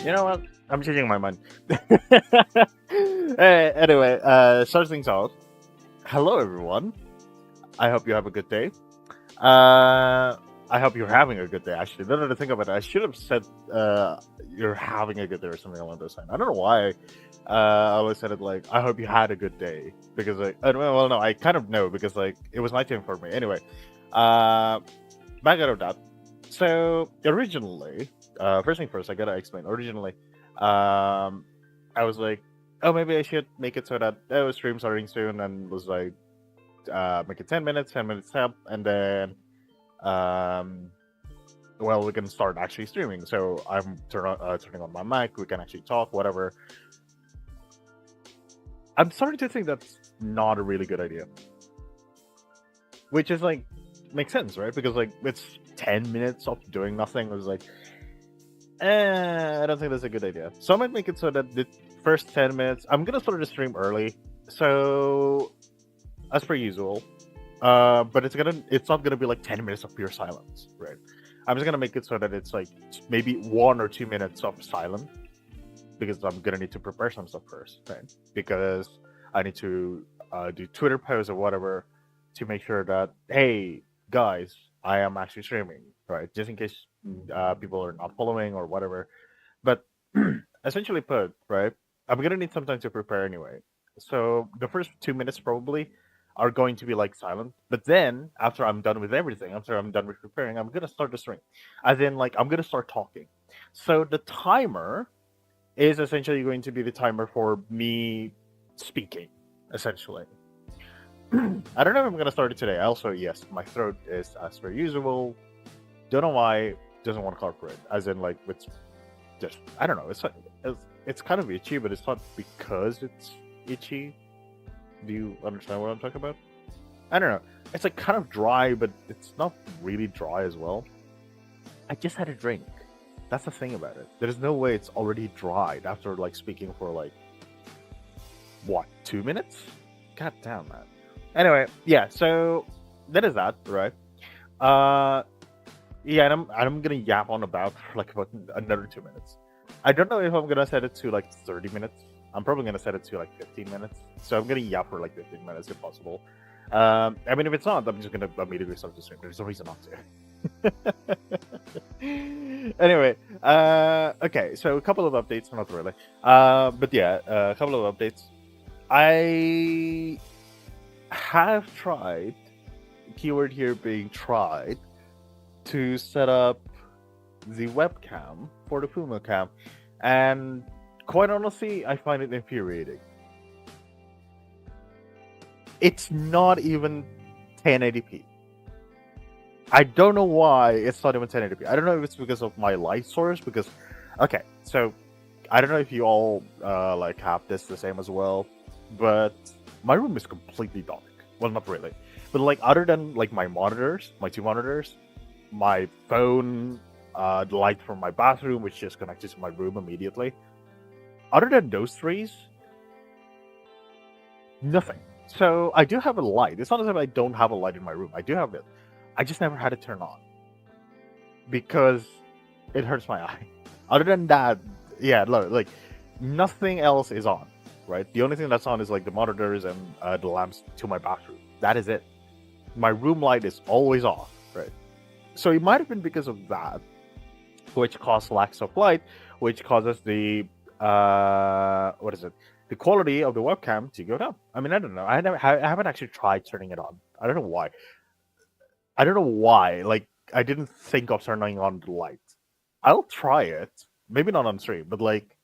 You know what? I'm changing my mind. Anyway, start things off. Hello, everyone. I hope you have a good day. I hope you're having a good day. Actually, now that I think about it, I should have said you're having a good day or something along those lines. I don't know why I always said it like I hope you had a good day because like well no, I kind of know because like it was nighttime for me. Anyway, back out of that. So originally, first thing first, I gotta explain. Originally, I was like, oh, maybe I should make it so that stream starting soon, and was like, make it 10 minutes help, and then, well, we can start actually streaming. So I'm turning on my mic. We can actually talk, whatever. I'm starting to think that's not a really good idea, which is like makes sense, right? Because like it's 10 minutes of doing nothing. It was like, I don't think that's a good idea. So I might make it so that the first 10 minutes, I'm gonna start the stream early. So as per usual, but it's not gonna be like 10 minutes of pure silence, right? I'm just gonna make it so that it's like maybe 1 or 2 minutes of silence because I'm gonna need to prepare some stuff first, right? Because I need to do Twitter posts or whatever to make sure that hey guys, I am actually streaming, right? Just in case people are not following or whatever. But essentially put, right, I'm gonna need some time to prepare anyway. So the first 2 minutes probably are going to be like silent. But then after I'm done with everything, after I'm done with preparing, I'm gonna start the stream. As in like I'm gonna start talking. So the timer is essentially going to be the timer for me speaking, essentially. I don't know if I'm gonna start it today. Also, yes, my throat is as per usual. Don't know why doesn't want to cooperate. As in, like it's just I don't know. It's kind of itchy, but it's not because it's itchy. Do you understand what I'm talking about? I don't know. It's like kind of dry, but it's not really dry as well. I just had a drink. That's the thing about it. There's no way it's already dried after like speaking for like what 2 minutes? God damn man. Anyway, yeah. So that is that, right? Yeah, and I'm gonna yap on about for like about another 2 minutes. I don't know if I'm gonna set it to like 30 minutes. I'm probably gonna set it to like 15 minutes. So I'm gonna yap for like 15 minutes if possible. I mean, if it's not, I'm just gonna immediately start the stream. There's no reason not to. Anyway, okay. So a couple of updates, not really. But yeah, a couple of updates. I have tried. Keyword here being tried to set up the webcam for the Puma cam, and quite honestly, I find it infuriating. It's not even 1080p. I don't know why it's not even 1080p. I don't know if it's because of my light source. Because, okay, so I don't know if you all like have this the same as well, but my room is completely dark. Well, not really, but like other than like my monitors, my 2 monitors, my phone, the light from my bathroom, which is connected to my room immediately. Other than those 3, nothing. So I do have a light. It's not as if I don't have a light in my room. I do have it. I just never had it turned on because it hurts my eye. Other than that, yeah, like nothing else is on. Right. The only thing that's on is like the monitors and the lamps to my bathroom. That is it. My room light is always off. Right. So it might have been because of that, which caused lack of light, which causes the what is it? The quality of the webcam to go down. I mean, I don't know. I haven't actually tried turning it on. I don't know why. Like, I didn't think of turning on the light. I'll try it, maybe not on stream, but like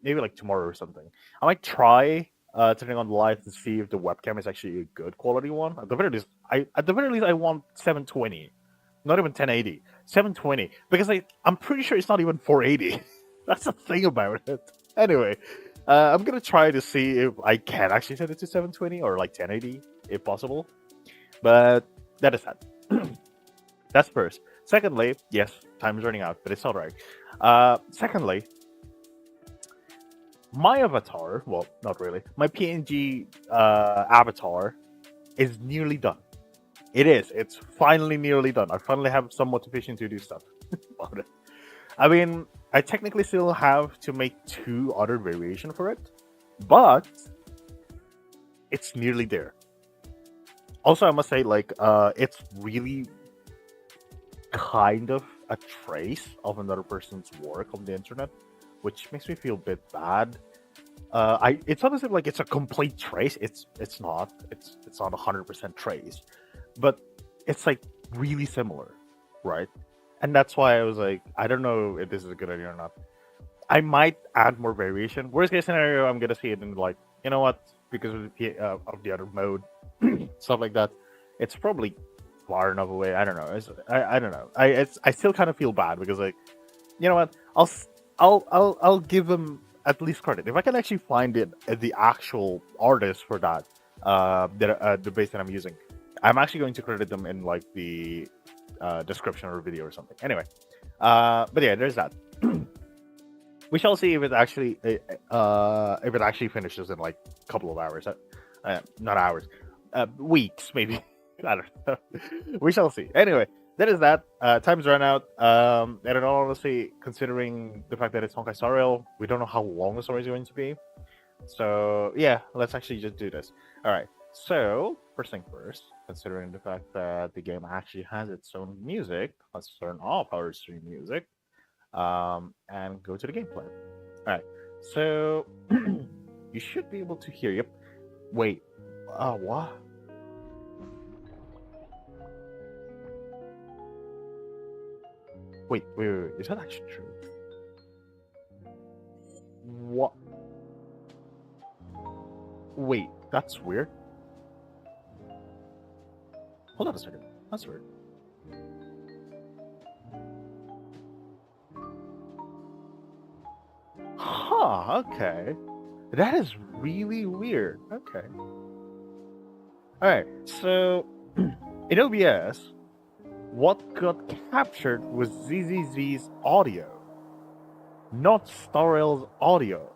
maybe like tomorrow or something. I might try turning on the lights to see if the webcam is actually a good quality one. At the very least I want 720, not even 1080, 720, because I'm pretty sure it's not even 480. That's the thing about it. Anyway, I'm gonna try to see if I can actually set it to 720 or like 1080 if possible. But that is that. That's first. Secondly, yes, time is running out, but it's all right. Secondly, my avatar, well, not really, my PNG avatar is nearly done. It is. It's finally nearly done. I finally have some motivation to do stuff about it. I mean, I technically still have to make 2 other variations for it, but it's nearly there. Also, I must say, like, it's really kind of a trace of another person's work on the internet, which makes me feel a bit bad. It's not as if like it's a complete trace. It's not. It's not 100% trace, but it's like really similar, right? And that's why I was like, I don't know if this is a good idea or not. I might add more variation. Worst case scenario, I'm gonna see it in like, you know what? Because of the other mode, stuff like that. It's probably far enough away. I don't know. I don't know. I still kind of feel bad because like, you know what? I'll give them at least credit if I can actually find it the actual artist for that the base that I'm using. I'm actually going to credit them in like the description or video or something. Anyway, but yeah, there's that. We shall see if it actually finishes in like a couple of hours. Not hours, weeks maybe. I don't know. We shall see. Anyway, that is that. Time's run out. And in all honesty, considering the fact that it's Honkai Star Rail, we don't know how long the story is going to be. So yeah, let's actually just do this. All right. So first thing first, considering the fact that the game actually has its own music, let's turn off our stream music, and go to the gameplay. All right. So you should be able to hear. Yep. Wait. What? Wait. Is that actually true? What? Wait, that's weird. Hold on a second. That's weird. Huh, okay. That is really weird. Okay. Alright, so in OBS, what got captured was ZZZ's audio, not Star Rail's audio.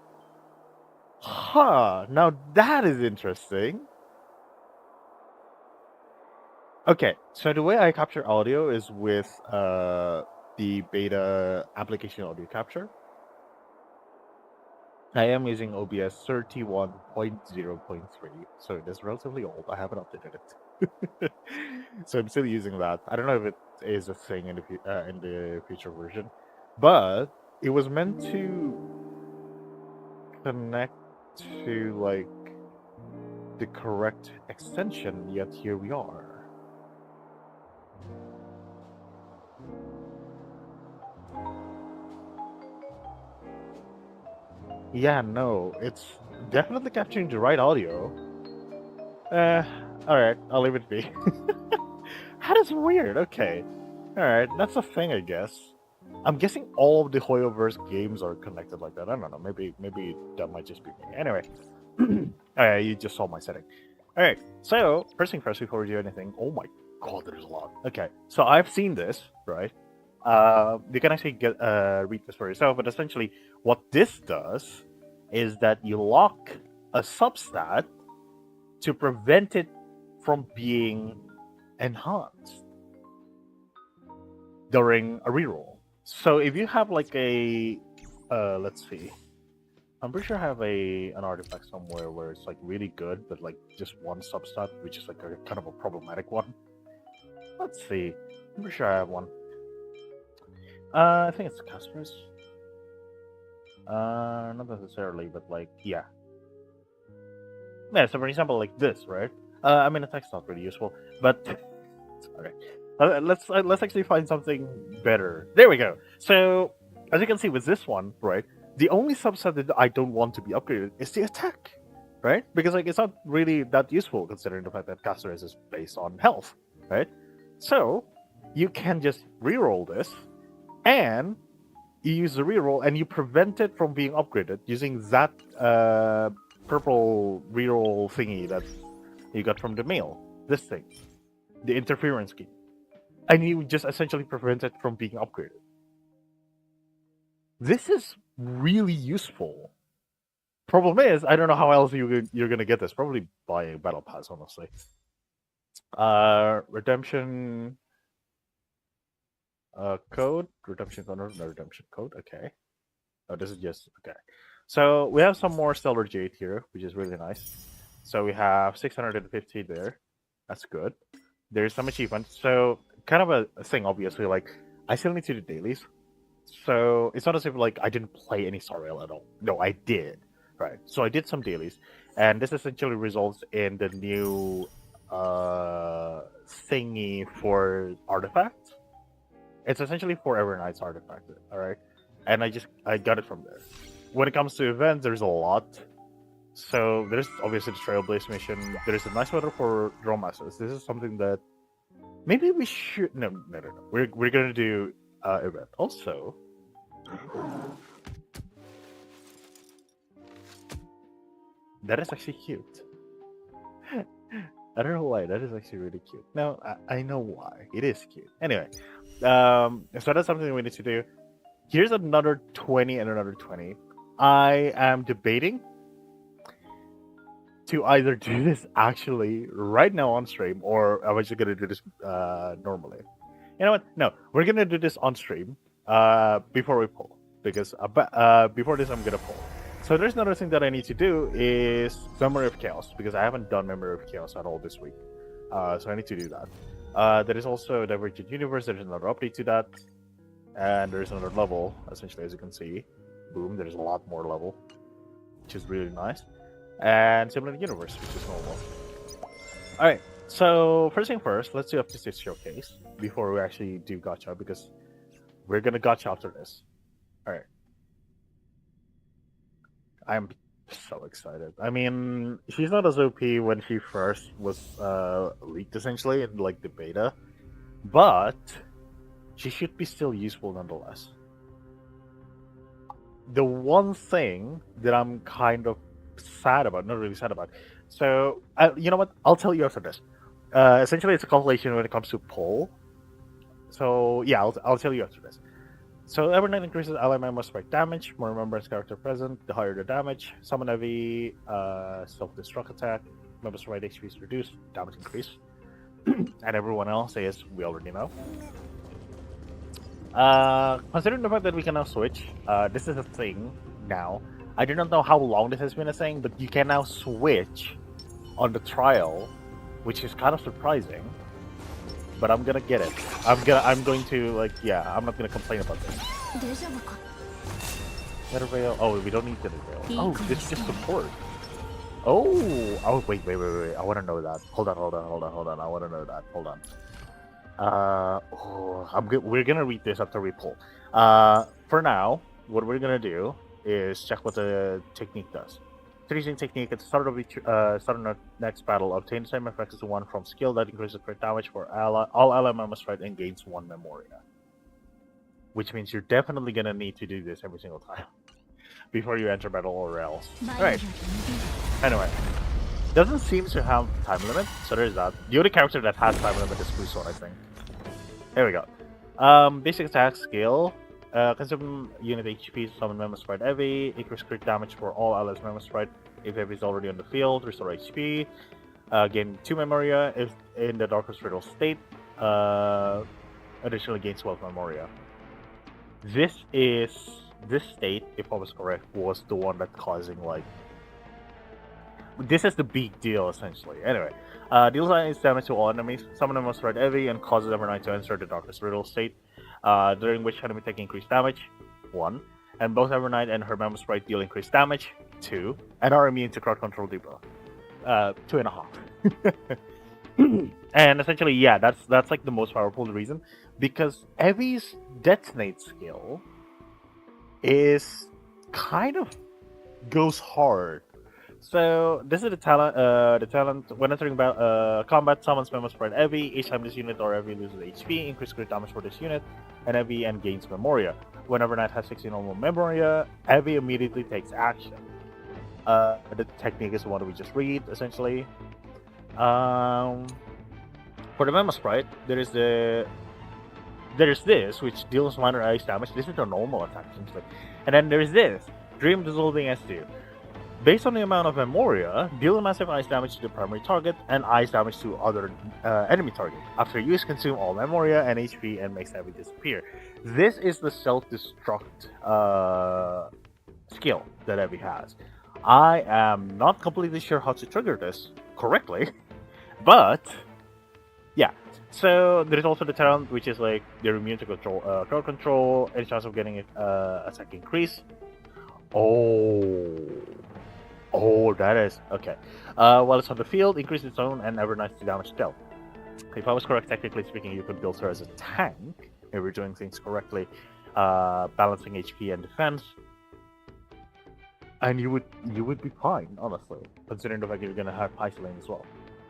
Huh, now that is interesting. Okay, so the way I capture audio is with the beta application audio capture. I am using OBS 31.0.3, so it is relatively old. I haven't updated it. So I'm still using that. I don't know if it is a thing in the future version, but it was meant to connect to like the correct extension, yet here we are. Yeah, no, it's definitely capturing the right audio. Alright, I'll leave it be. That is weird, okay. Alright, that's a thing, I guess. I'm guessing all of the Hoyoverse games are connected like that. I don't know, maybe that might just be me. Anyway, alright, you just saw my setting. Alright, so, first thing first, before we do anything, oh my god, there's a lot. Okay, so I've seen this, right? You can actually read this for yourself, but essentially what this does is that you lock a substat to prevent it from being enhanced during a reroll. So if you have like a let's see, I'm pretty sure I have an artifact somewhere where it's like really good, but like just one substat, which is like a kind of a problematic one. Let's see, I'm pretty sure I have one. I think it's customers. Not necessarily, but like, yeah. Yeah, so for example, like this, right? I mean, attack's not really useful, but okay. Let's actually find something better. There we go. So as you can see with this one, right, the only subset that I don't want to be upgraded is the attack, right? Because like it's not really that useful considering the fact that caster is based on health, right? So you can just reroll this, and you use the reroll, and you prevent it from being upgraded using that purple reroll thingy that you got from the mail. This thing, the interference key, and you just essentially prevent it from being upgraded. This is really useful. Problem is, I don't know how else you're gonna get this. Probably buying a battle pass, honestly. Redemption code, redemption code, no redemption code. Okay. Oh, this is just okay. So we have some more stellar jade here, which is really nice. So we have 650 there. That's good. There's some achievements. So kind of a thing, obviously. Like I still need to do dailies. So it's not as if like I didn't play any Star Rail at all. No, I did. Right. So I did some dailies, and this essentially results in the new thingy for artifacts. It's essentially for Evernight's artifact. All right, and I got it from there. When it comes to events, there's a lot. So there's obviously the Trailblaze mission. There's a nice weather for Draw Masters. This is something that maybe we should. No. We're gonna do event also. That is actually cute. I don't know why. That is actually really cute. No, I know why. It is cute. Anyway, so that's something we need to do. Here's another 20 and another 20. I am debating to either do this actually right now on stream, or am I just gonna do this normally? You know what? No, we're gonna do this on stream before we pull, because before this I'm gonna pull. So there's another thing that I need to do is Memory of Chaos, because I haven't done Memory of Chaos at all this week. So I need to do that. There is also Divergent Universe. There's another update to that. And there's another level, essentially, as you can see. Boom, there's a lot more level, which is really nice. And Similar Universe, which is normal. Alright, so first thing first, let's do up to 6 showcase before we actually do gacha, because we're gonna gacha after this. Alright. I'm so excited. I mean, she's not as OP when she first was leaked, essentially, in like the beta, but she should be still useful nonetheless. The one thing that I'm kind of sad about, not really sad about, so you know what? I'll tell you after this. Essentially, it's a calculation when it comes to pull. So yeah, I'll tell you after this. So Evernight increases ally members' strike damage, more members character present, the higher the damage. Summon heavy, self-destruct attack, members' strike HP is reduced, damage increase. And everyone else is, we already know. Considering the fact that we can now switch, this is a thing now. I do not know how long this has been a thing, but you can now switch on the trial, which is kind of surprising. But I'm gonna get it. I'm going to, like, yeah, I'm not gonna complain about this. Nether Veil. Oh, we don't need Nether Veil. Oh, this is just support. Oh, wait. I want to know that. Hold on. I want to know that. Hold on. We're gonna read this after we pull. For now, what we're gonna do is check what the technique does. Freezing technique at the start of the next battle, obtain the same effect as the one from skill that increases crit damage for all ally members fight and gains 1 Memoria. Which means you're definitely gonna need to do this every single time before you enter battle or else. Alright. Anyway, doesn't seem to have time limit, so there's that. The only character that has time limit is Crusoe, I think. There we go. Basic attack skill. Consume unit HP, summon member sprite heavy, increase crit damage for all allies member sprite. If heavy is already on the field, restore HP. Gain 2 Memoria if in the Darkest Riddle state. Additionally gains 12 Memoria. This state, if I was correct, was the one that's causing, like, this is the big deal, essentially. Anyway, deals nice damage to all enemies, summon them sprite heavy, and causes Evernight to enter the Darkest Riddle state. During which enemy take increased damage, 1, and both Evernight and her member sprite deal increased damage, 2, and are immune to crowd control debuff, 2.5. And essentially, yeah, that's like the most powerful reason, because Evie's detonate skill is kind of goes hard. So this is the talent. The talent when entering combat summons Memo Sprite Evie. Each time this unit or Evie loses HP, increase crit damage for this unit and Evie and gains Memoria. When Evernight has 16 or more Memoria, Evie immediately takes action. The technique is the one that we just read, essentially. For the Memo Sprite, there's this, which deals minor ice damage. This is the normal attack, essentially. And then there's this, Dream Dissolving S2. Based on the amount of Memoria, deal massive ice damage to the primary target and ice damage to other enemy target. After use, consume all Memoria and HP and makes Evie disappear. This is the self-destruct skill that Evie has. I am not completely sure how to trigger this correctly, but yeah. So there's also the talent, which is like they're immune to crowd control, any chance of getting attack increase. Oh, that is okay. While it's on the field, increase its own and Evernight to damage dealt. If I was correct, technically speaking, you could build her as a tank if we're doing things correctly, balancing HP and defense, and you would be fine, honestly, considering the fact that you're gonna have Lane as well.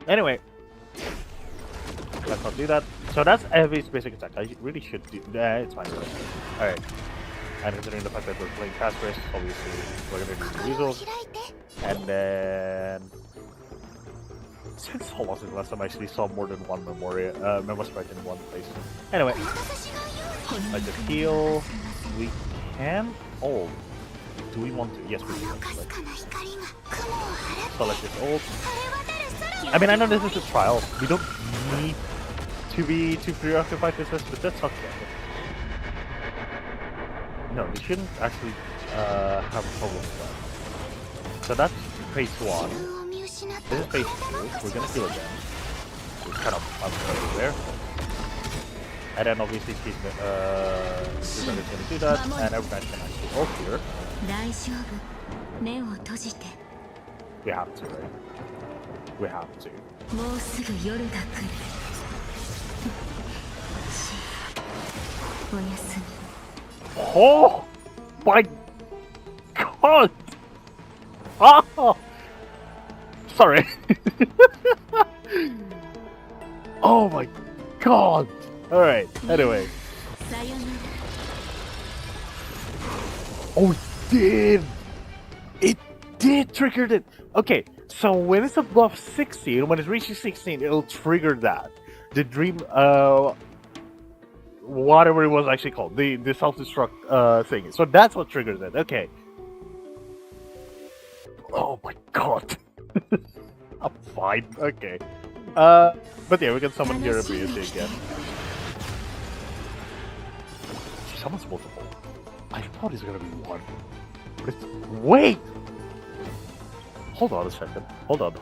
Anyway, let's not do that. So that's Evie's basic attack. I really should do that. It's fine. All right. And considering the fact that we're playing fast race, obviously we're gonna do the results. And then, since how long since last time I actually saw more than one Memo Sprite in one place. Anyway, let's just heal. We can. Oh, do we want to? Yes, we do. So let's just ult. I mean, I know this is a trial. We don't need to be too preoccupied with this, but that's okay. No, we shouldn't actually have a problem with that. So that's phase 1. This is phase 2. We're gonna heal again. It's kind of there. And then obviously she's gonna do that, and everybody can actually ult here. We have to, right? We have to. Oh my god! Oh, sorry. Oh my god! All right. Anyway. Oh, it did trigger it. Okay, so when it's above 16, when it reaches 16, it'll trigger that. The dream, whatever it was actually called, the self-destruct thing. So that's what triggers it. Okay. Oh my god. I'm fine. Okay. But yeah, we can summon your ability again. She summons multiple. I thought it's gonna be one. But it's... Wait! Hold on a second. Hold on.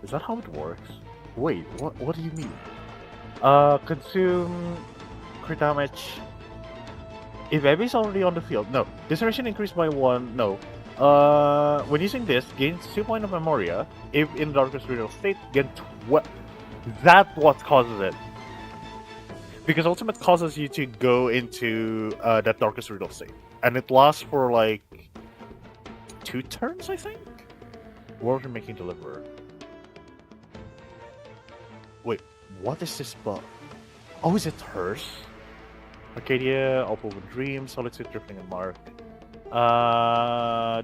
Is that how it works? Wait, what do you mean? Consume crit damage. If Evie's already on the field. No. Dissertation increased by 1. No. When using this, gains 2 points of Memoria. If in Darkest Riddle state, gain 12. That's what causes it. Because Ultimate causes you to go into that Darkest Riddle state. And it lasts for like 2 turns, I think? Warrior Making Deliverer. Wait, what is this buff? Oh, is it hers? Arcadia, Open Dream, Solitude, Drifting, and Mark.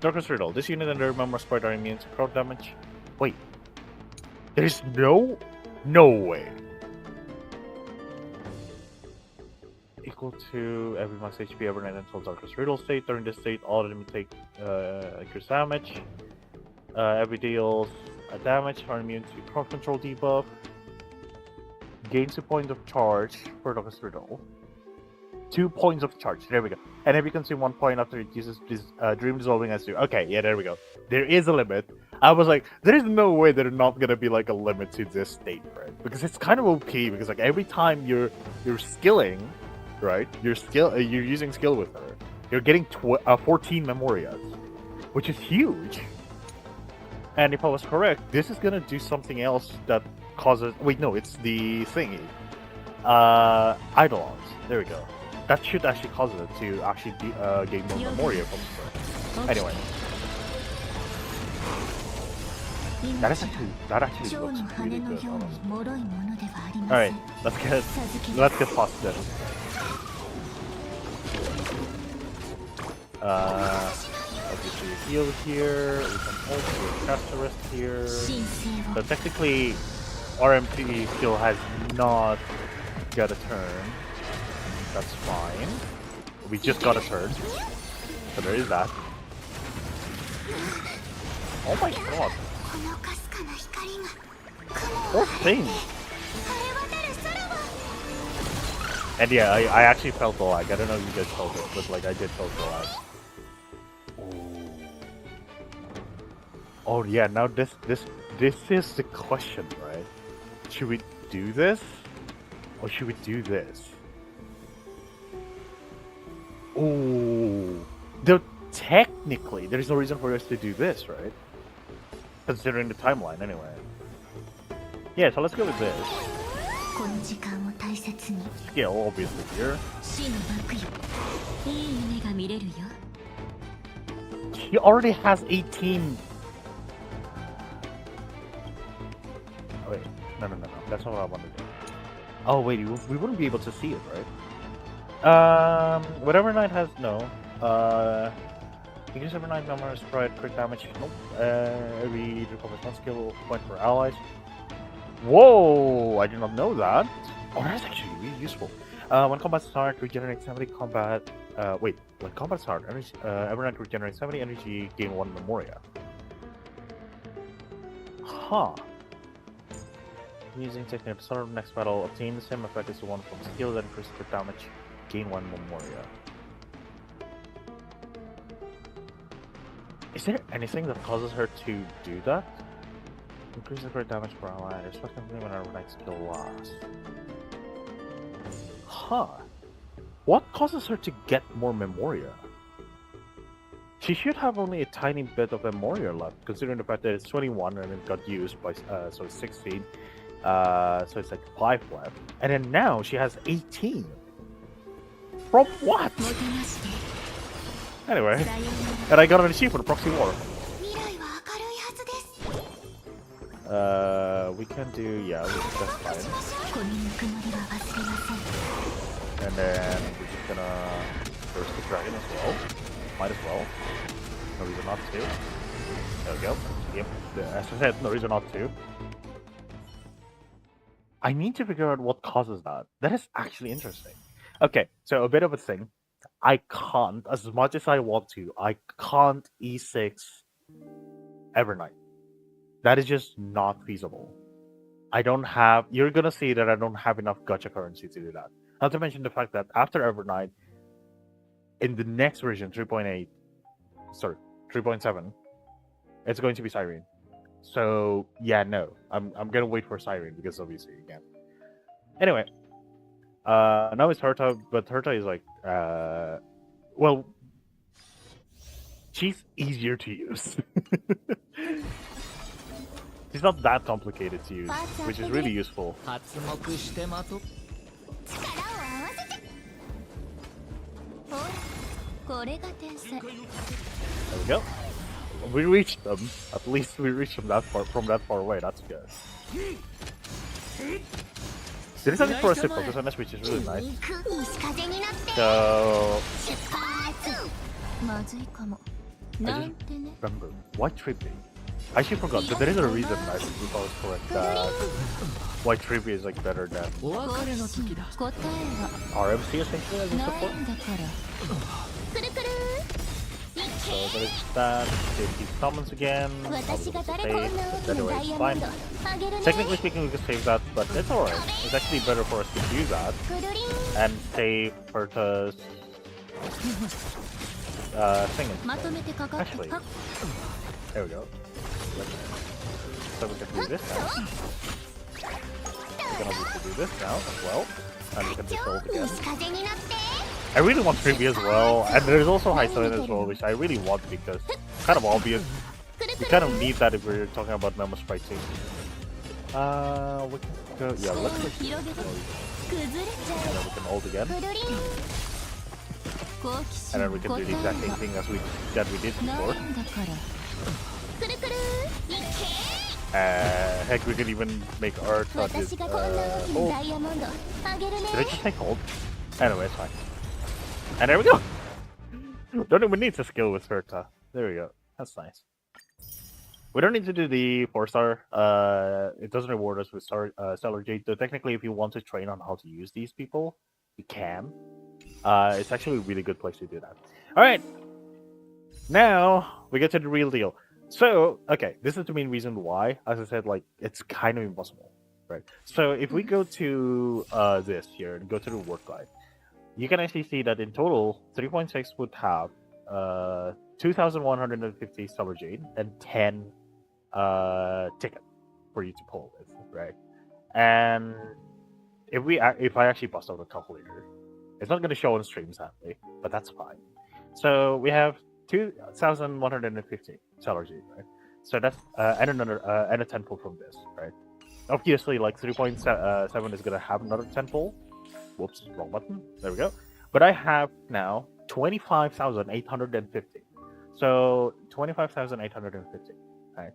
Darkest Riddle. This unit and their Memory Sprite are immune to crowd damage. Wait. There's no way. Equal to every max HP Evernight until Darkest Riddle state. During this state, all enemy take increased damage. Every deals a damage are immune to crowd control debuff. Gains a point of charge for Darkest Riddle. 2 points of charge. There we go. And if you consume 1 point after it uses this Dream Dissolving S2. Okay, yeah, there we go. There is a limit. I was like, there is no way there's not gonna be like a limit to this state, right? Because it's kind of OP. Because like every time you're skilling, right? You're using skill with her. You're getting 14 Memorias, which is huge. And if I was correct, this is gonna do something else that causes. Wait, no, it's the thingy. Eidolons. There we go. that should actually cause it to actually gain more memoria from her. Anyway. That actually looks really good. Alright, let's get past this. Let's get you heal here, we can also cast the rest here. So technically RMT still has not got a turn. That's fine. We just got a turn. So there is that. Oh my god. Poor thing. And yeah, I actually felt the lag. I don't know if you guys felt it, but like I did feel the lag. Oh yeah, now this is the question, right? Should we do this? Or should we do this? Oh, though technically there's no reason for us to do this, right? Considering the timeline anyway. Yeah, so let's go with this. Yeah, obviously here. He already has 18. Oh, wait, no, that's not what I wanted to do. Oh wait, we wouldn't be able to see it, right? Whatever Evernight has, no. Increase Evernight number, sprite, crit damage, nope. Every recovers 1 skill point for allies. Whoa, I did not know that. Oh, that's actually really useful. When combat starts, regenerate 70 combat. When combat starts, Evernight regenerates 70 energy, gain 1 memoria. Huh. Using technique at the start of the next battle, obtain the same effect as the one from skill that increases the damage, gain 1 memoria. Is there anything that causes her to do that? Increase the crit damage per ally, respectively when Evernight skill lasts. Huh. What causes her to get more memoria? She should have only a tiny bit of memoria left, considering the fact that it's 21 and it got used by, so it's 16. So it's like 5 left. And then now she has 18. From what? Anyway, and I got an achievement for proxy war. We can do, yeah, that's fine. And then we're just gonna burst the dragon as well. Might as well. No reason not to. There we go. Yep, as I said, no reason not to. I need to figure out what causes that. That is actually interesting. Okay, so a bit of a thing. I can't, as much as I want to, I can't E6 Evernight. That is just not feasible. I don't have, you're gonna see that I don't have enough gacha currency to do that. Not to mention the fact that after Evernight, in the next version, 3.7, it's going to be Siren. So yeah, no, I'm gonna wait for Siren because obviously you can't. Anyway, now it's Herta, but Herta is like, well, she's easier to use. She's not that complicated to use, which is really useful. There we go. We reached them. At least we reached them from that far away. That's good. There is something for us to focus on this, which is really nice. So I just remember, why Trippy? I actually forgot, but there is a reason, I think, if I was correct, that why Trippy is like better than RMC essentially as a support. So there is that. If he summons again, I'll be able to save. Anyway, it's fine. Technically speaking, we can save that, but it's alright. It's actually better for us to do that and save Herta's thing. Actually, there we go. So we can do this now. We can obviously do this now as well, and we can dissolve again. I really want Trippy as well, and there's also High Silent as well, which I really want because it's kind of obvious. We kind of need that if we're talking about Memo Sprite too. We can go, yeah, let's go. And then we can ult again. And then we can do the exact same thing as we did before. Heck, we could even make our touches. Did I just say cold? Anyway, it's fine. And there we go! Don't even need to skill with Verta. There we go. That's nice. We don't need to do the 4-star. It doesn't reward us with Stellar Jade. So technically, if you want to train on how to use these people, you can. It's actually a really good place to do that. Alright! Now, we get to the real deal. So, okay, this is the main reason why. As I said, like, it's kind of impossible. Right? So, if we go to this here, and go to the work guide, you can actually see that in total, 3.6 would have 2,150 Stellar Jade and 10 ticket for you to pull with, right? And if I actually bust out a calculator, it's not going to show on stream, sadly, but that's fine. So we have 2,150 Stellar Jade, right? So that's and another and a 10 pull from this, right? Obviously, like 3.7 is going to have another 10 pull. Whoops, wrong button. There we go. But I have now 25,850. So 25,850. Right.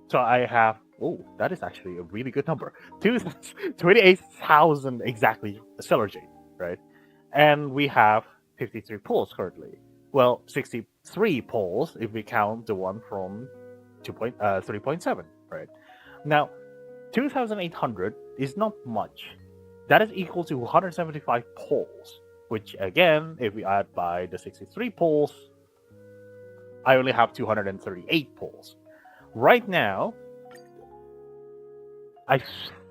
So I have. Oh, that is actually a really good number. 28,000 exactly Stellar Jade, right? And we have 53 pulls currently. Well, 63 pulls if we count the one from 3.7, right? Now, 2,800 is not much. That is equal to 175 pulls, which again, if we add by the 63 pulls, I only have 238 pulls. Right now, I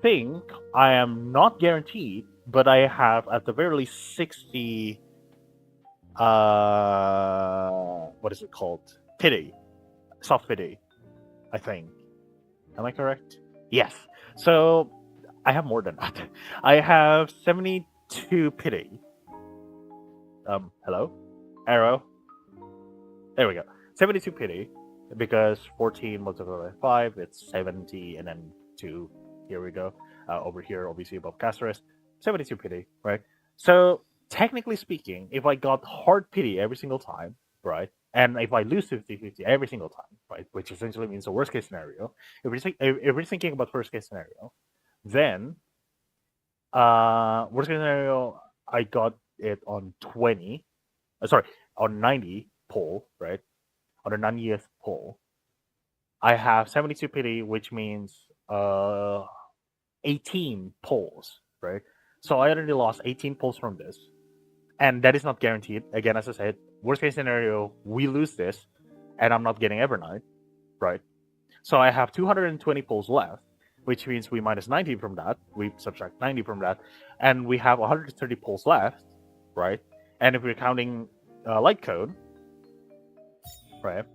think I am not guaranteed, but I have at the very least 60. What is it called? Pity, soft pity. I think. Am I correct? Yes. So I have more than that. I have 72 pity. Hello, arrow. There we go. 72 pity, because 14 multiplied by 5, it's 70, and then 2. Here we go. Over here, obviously above Casterus, 72 pity, right? So technically speaking, if I got hard pity every single time, right, and if I lose 50-50 every single time, right, which essentially means the worst case scenario. If we're thinking about worst case scenario, then worst case scenario, I got it on 20. On 90 pull, right? On the 90th pull, I have 72 pity, which means 18 pulls, right? So I already lost 18 pulls from this, and that is not guaranteed. Again, as I said, worst case scenario, we lose this, and I'm not getting Evernight, right? So I have 220 pulls left, which means we minus 90 from that. We subtract 90 from that, and we have 130 pulls left, right? And if we're counting light code, right,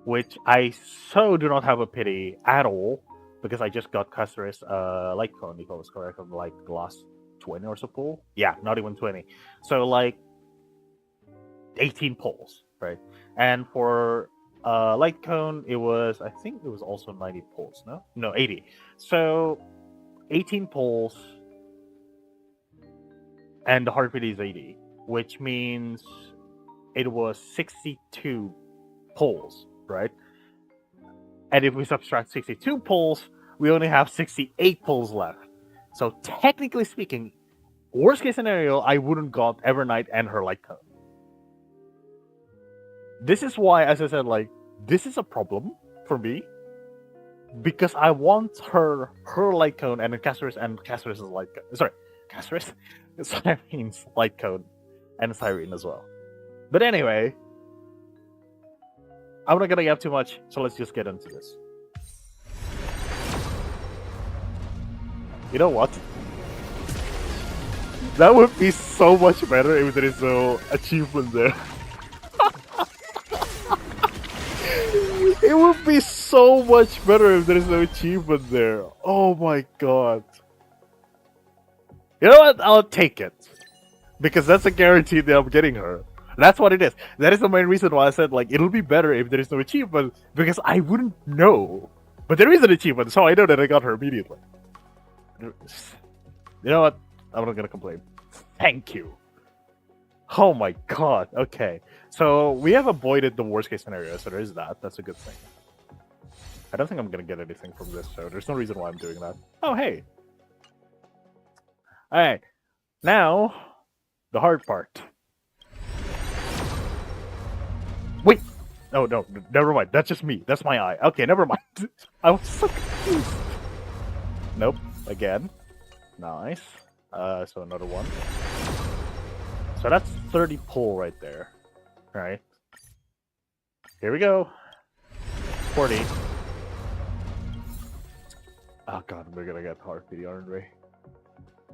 which I so do not have a pity at all, because I just got Casterus light cone, if I was correct, on like the last 20 or so pull. Yeah, not even 20. So like 18 pulls, right? And for light cone, I think it was also 90 pulls, no, 80. So 18 pulls, and the hard pity is 80, which means it was 62 pulls, right? And if we subtract 62 pulls, we only have 68 pulls left. So technically speaking, worst case scenario, I wouldn't got Evernight and her light cone. This is why, as I said, like, this is a problem for me, because I want her light cone and Casterus' light cone. Sorry, Casterus? Sirene's light cone and Sirene as well. But anyway, I'm not gonna get too much, so let's just get into this. You know what? That would be so much better if there is no achievement there. It would be so much better if there is no achievement there. Oh my god. You know what? I'll take it. Because that's a guarantee that I'm getting her. That's what it is. That is the main reason why I said, like, it'll be better if there is no achievement, because I wouldn't know. But there is an achievement, so I know that I got her immediately. You know what? I'm not gonna complain. Thank you. Oh my god. Okay. So we have avoided the worst case scenario, so there is that. That's a good thing. I don't think I'm gonna get anything from this, so there's no reason why I'm doing that. Oh, hey. Alright. Now, the hard part. Wait! Oh, no, never mind. That's just me. That's my eye. Okay, never mind. I was so confused. Nope. Again. Nice. So another one. So that's 30 pull right there. Alright. Here we go. 40. Oh god, we're gonna get hard PD, aren't we?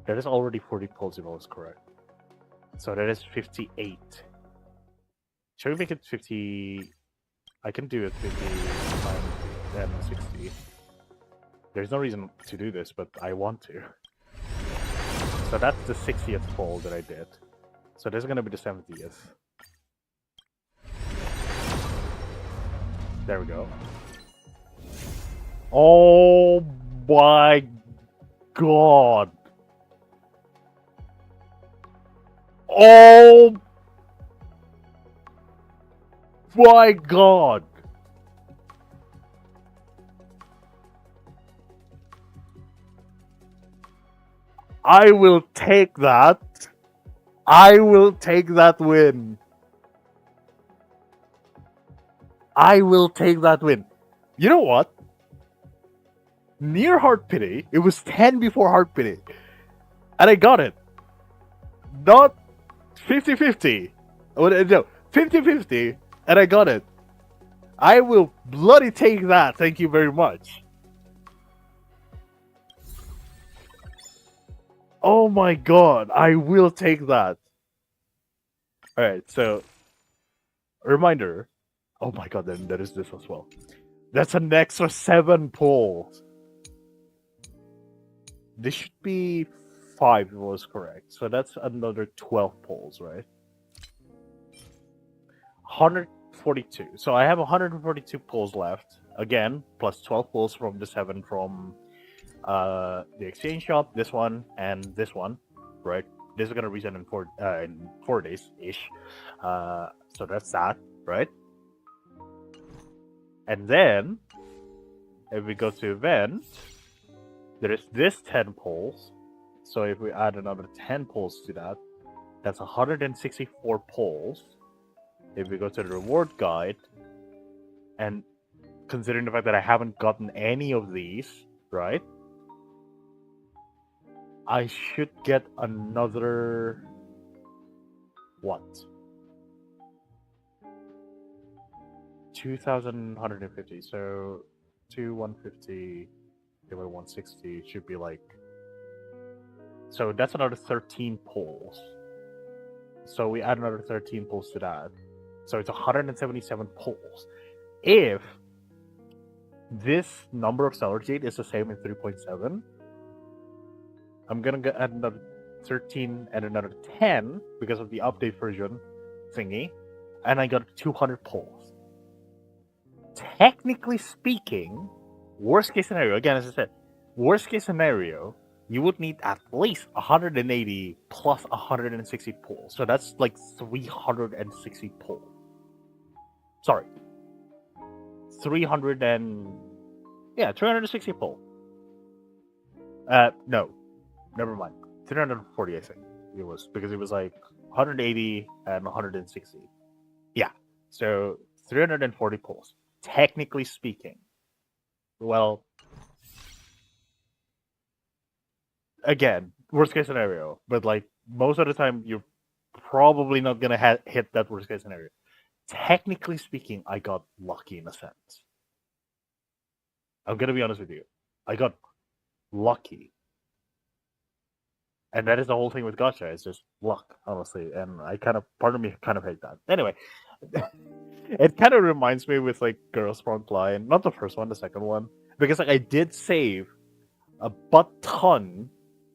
That is already 40 pulls if I was correct. So that is 58. Should we make it 50? I can do it 59 and 60. There's no reason to do this, but I want to. So that's the 60th pull that I did. So this is gonna be the 70th. There we go. Oh my god. Oh my god. I will take that. I will take that win. I will take that win. You know what? Near Heart Pity, it was 10 before Heart Pity. And I got it. Not 50-50. No, 50-50. And I got it. I will bloody take that. Thank you very much. Oh my god. I will take that. Alright, so... Reminder. Oh my god, then there is this as well. That's an extra 7 pulls. This should be 5 if it was correct. So that's another 12 pulls, right? 142. So I have 142 pulls left. Again, plus 12 pulls from the 7 from the exchange shop, this one, and this one, right? This is gonna reset in 4 days-ish. So that's that, right? And then, if we go to event, there is this 10 pulls. So if we add another 10 pulls to that, that's 164 pulls. If we go to the reward guide, and considering the fact that I haven't gotten any of these, right? I should get another... what? 2,150. So 2,150 divided by 160 should be like... So that's another 13 pulls. So we add another 13 pulls to that. So it's 177 pulls. If this number of Stellar Jade is the same in 3.7, I'm gonna add another 13 and another 10 because of the update version thingy, and I got 200 pulls. Technically speaking, worst case scenario, again, as I said, worst case scenario, you would need at least 180 plus 160 pulls. So that's like 360 pulls. Sorry. 360 pull. No. Never mind. 340, I think it was, because it was like 180 and 160. Yeah. So 340 pulls. Technically speaking. Well, again, worst case scenario, but like most of the time, you're probably not gonna hit that worst case scenario. Technically speaking, I got lucky in a sense. I'm gonna be honest with you. I got lucky. And that is the whole thing with gacha. It's just luck, honestly. And part of me kind of hate that. Anyway, it kind of reminds me with like Girls Frontline, not the first one, the second one, because like I did save a butt ton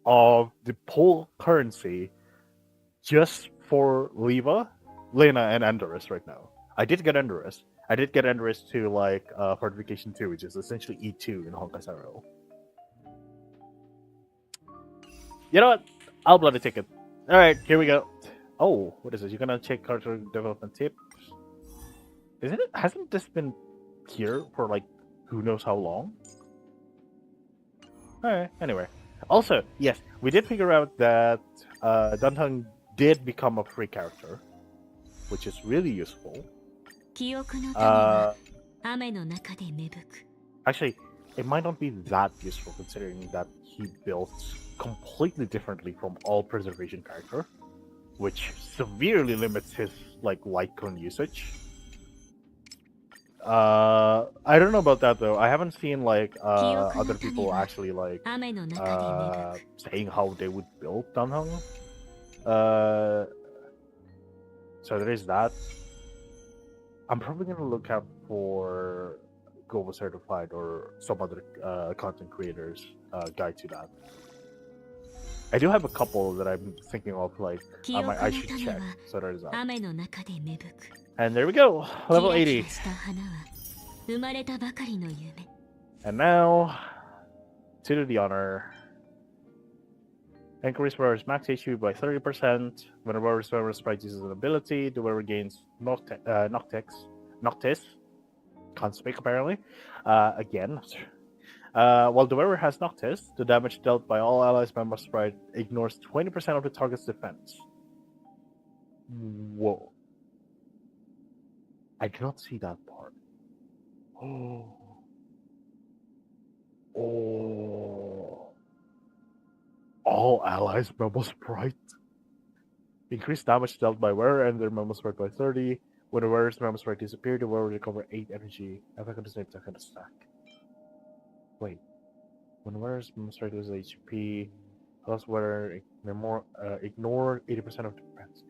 of the pull currency just for Lena, and Andorus right now. I did get Andorus. I did get Andorus to like Fortification 2, which is essentially E2 in Honkai Star Rail. You know what? I'll bloody take it. Alright, here we go. Oh, what is this? You're gonna check character development tips. Isn't it? Hasn't this been here for like who knows how long? Alright, anyway. Also, yes, we did figure out that Duntang did become a free character, which is really useful. Actually, it might not be that useful considering that he built completely differently from all preservation character, which severely limits his like light cone usage. I don't know about that though. I haven't seen like other people actually like saying how they would build Danheng. So there is that. I'm probably gonna look out for Gobo Certified or some other content creators guide to that. I do have a couple that I'm thinking of, like I should check. So there's that. And there we go, level 80. And now, to do the honor. Increase wearer's max HP by 30%. When a wearer's sprite uses an ability, the wearer gains Noctis. Can't speak apparently. Again. While the wearer has Noctis, the damage dealt by all allies member sprite ignores 20% of the target's defense. Whoa. I did not see that part. Oh. All allies member sprite. Increased damage dealt by wearer and their member sprite by 30. When the wearer's member sprite disappears, the wearer will recover 8 energy. If I could just name that kind of stack. Wait. When the wearer's member sprite loses HP, plus wearer ignore 80% of defense.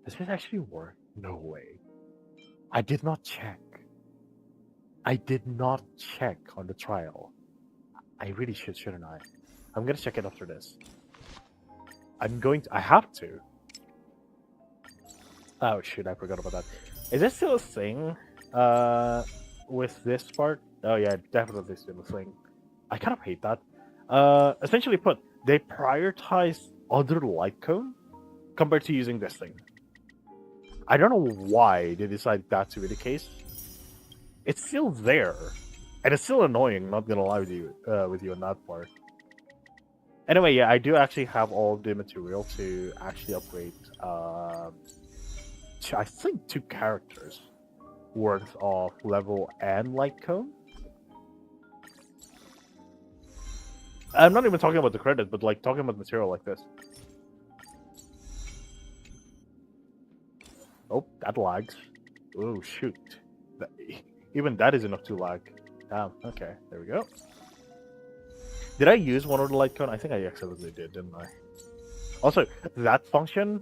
Does this actually work? No way. I did not check. I did not check on the trial. I really should, shouldn't I? I'm gonna check it after this. I have to. Oh shoot, I forgot about that. Is this still a thing? With this part? Oh yeah, definitely still a thing. I kind of hate that. Essentially put, they prioritize other light cone compared to using this thing. I don't know why they decided that to be the case. It's still there. And it's still annoying, not gonna lie with you on that part. Anyway, yeah, I do actually have all the material to actually upgrade I think 2 characters worth of level and light cone. I'm not even talking about the credit, but like talking about material like this. Oh, that lags. Oh shoot. Even that is enough to lag. Damn, okay, there we go. Did I use one of the light cone? I think I accidentally did, didn't I? Also, that function,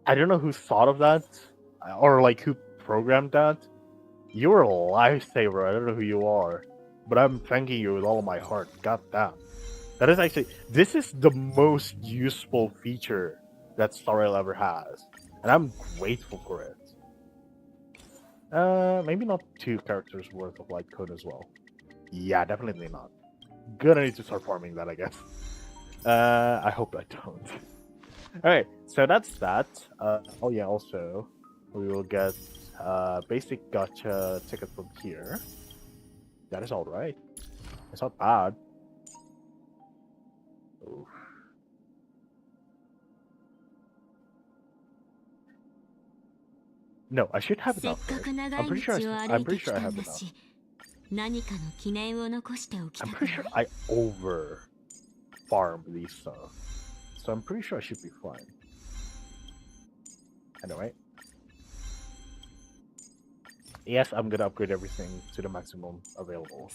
I don't know who thought of that, or like who programmed that. You're a lifesaver, I don't know who you are. But I'm thanking you with all of my heart, god damn. That is actually, this is the most useful feature that Star Rail ever has. And I'm grateful for it. Maybe not 2 characters worth of light code as well. Yeah, definitely not. Gonna need to start farming that, I guess. I hope I don't. Alright, so that's that. Oh yeah, also, we will get basic gacha ticket from here. That is alright. It's not bad. Oof. No, I should have enough. Right? I'm pretty sure I have enough. I'm pretty sure I over farm these stuff. So I'm pretty sure I should be fine. Anyway. Yes, I'm gonna upgrade everything to the maximum available.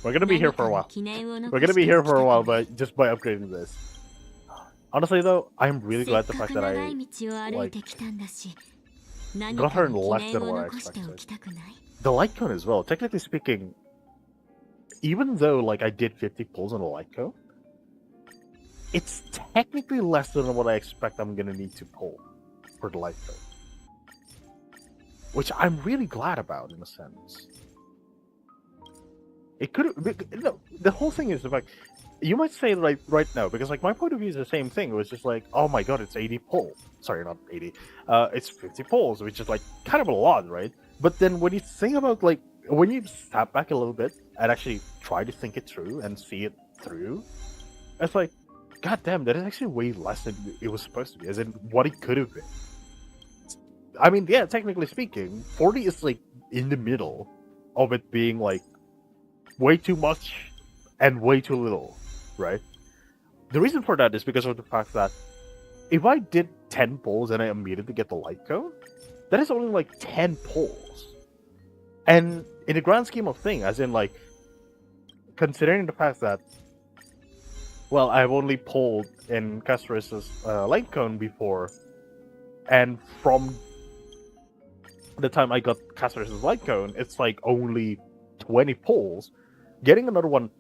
We're gonna be here for a while. We're gonna be here for a while, but just by upgrading this. Honestly though, I'm really glad the fact that I got her in less than what I expected. The light cone as well. Technically speaking, even though like I did 50 pulls on the light cone, it's technically less than what I expect I'm gonna need to pull for the light cone. Which I'm really glad about in a sense. It could no. The whole thing is like, you might say right now because like my point of view is the same thing. It was just like, oh my god, it's 80 polls. Sorry, not 80. It's 50 polls, which is like kind of a lot, right? But then when you think about like when you step back a little bit and actually try to think it through and see it through, it's like, god damn, that is actually way less than it was supposed to be, as in what it could have been. I mean, yeah, technically speaking, 40 is like in the middle of it being like way too much and way too little, right? The reason for that is because of the fact that if I did 10 polls and I immediately get the light cone, that is only like 10 polls. And in the grand scheme of things, as in like, considering the fact that, well, I've only polled in Castor's light cone before, and from the time I got Castor's light cone, it's like only 20 polls. Getting another one,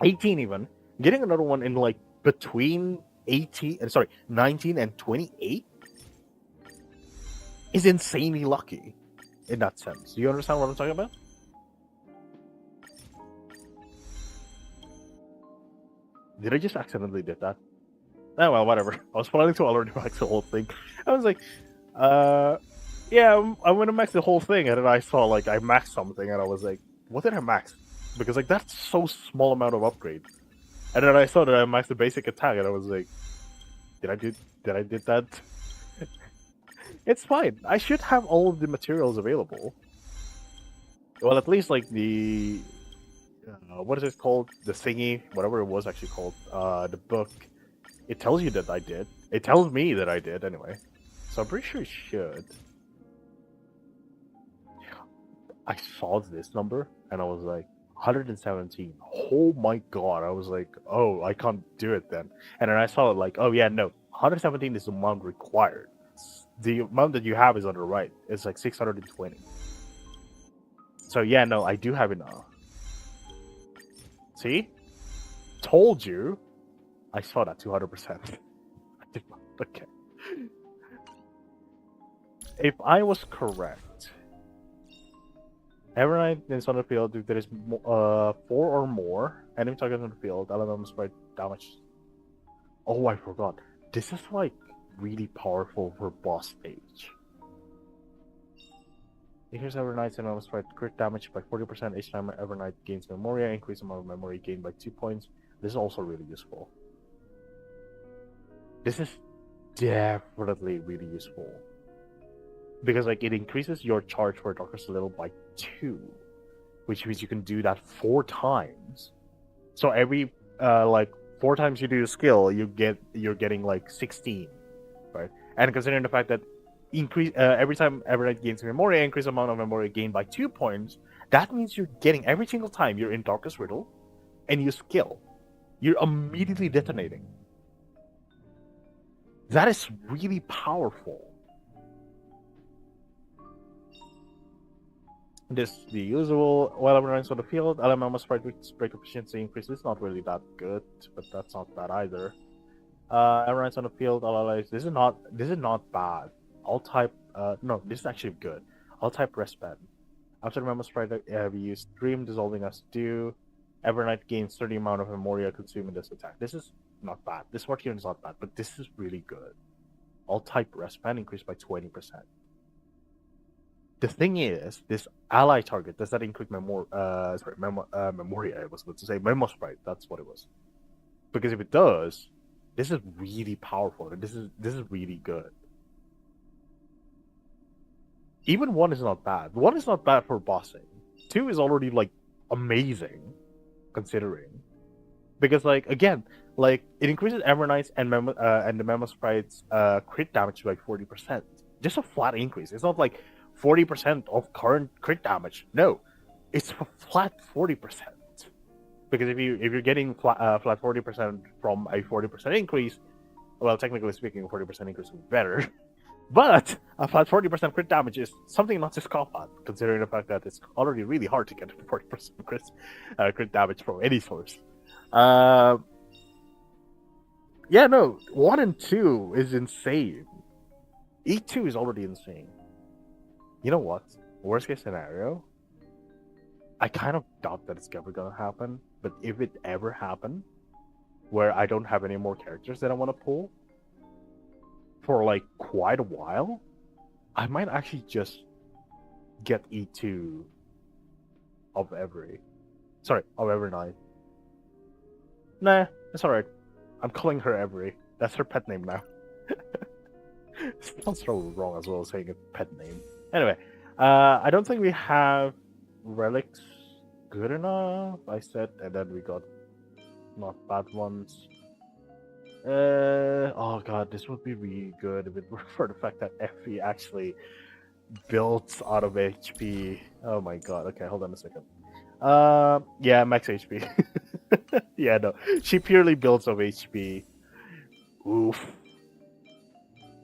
18 even, getting another one in like between 19 and 28 is insanely lucky in that sense. Do you understand what I'm talking about? Did I just accidentally did that? Oh well, whatever. I was planning to already max the whole thing. I was like, yeah, I'm gonna max the whole thing, and then I saw like I maxed something, and I was like, what did I max? Because like that's so small amount of upgrade. And then I saw that I maxed the basic attack, and I was like, did I did that? It's fine. I should have all of the materials available. Well, at least like the what is it called? The thingy, whatever it was actually called. The book. It tells you that I did. It tells me that I did anyway. So I'm pretty sure it should. I saw this number and I was like, 117. Oh my god. I was like, oh, I can't do it then. And then I saw it like, oh yeah, no. 117 is the amount required. The amount that you have is on the right. It's like 620. So yeah, no, I do have enough. See? Told you. I saw that 200%. Okay. If I was correct, Evernight is on the field if there is 4 or more enemy targets on the field, LMM spread damage. Oh, I forgot. This is like really powerful for boss stage. Here's Evernight and spread crit damage by 40% each time Evernight gains Memoria, increase amount of memory gained by 2 points. This is also really useful. This is definitely really useful. Because like it increases your charge for Darkest Little by 2, which means you can do that 4 times. So every like 4 times you do a skill, you're getting like 16, right? And considering the fact that every time Evernight gains Memoria, increase amount of Memoria gained by 2 points, that means you're getting every single time you're in Darkest Riddle and you skill, you're immediately detonating. That is really powerful. This the usual. While Evernight's on the field, LMM must break efficiency increase. This is not really that good, but that's not bad either. Evernight's on the field, all allies. This is not bad. I'll type no, this is actually good. I'll type respect. After the Memo Sprite, we use Dream Dissolving as due. Evernight gains 30 amount of Memoria consuming this attack. This is not bad. This word here is not bad, but this is really good. I'll type respect increase by 20%. The thing is, this ally target does that include Memoria? I was about to say Memo Sprite. That's what it was. Because if it does, this is really powerful, and this is really good. Even 1 is not bad. 1 is not bad for bossing. 2 is already like amazing, considering, because like again, like it increases Evernight and the Memo Sprite's crit damage by 40%. Just a flat increase. It's not like 40% of current crit damage. No, it's a flat 40%. Because if you're getting flat 40% from a 40% increase, well, technically speaking, a 40% increase would be better. But a flat 40% crit damage is something not to scoff at, considering the fact that it's already really hard to get 40% crit damage from any source. Yeah, no, 1 and 2 is insane. E2 is already insane. You know what? Worst case scenario, I kind of doubt that it's ever gonna happen. But if it ever happened, where I don't have any more characters that I want to pull for like quite a while, I might actually just get E2 of Evernight. Nah, it's alright. I'm calling her Every. That's her pet name now. Sounds so wrong as well saying a pet name. Anyway, I don't think we have relics good enough. I said, and then we got not bad ones. Oh god, this would be really good if it were for the fact that Effie actually built out of HP. Oh my god. Okay, hold on a second. Yeah, max HP. Yeah, no, she purely builds of HP. Oof.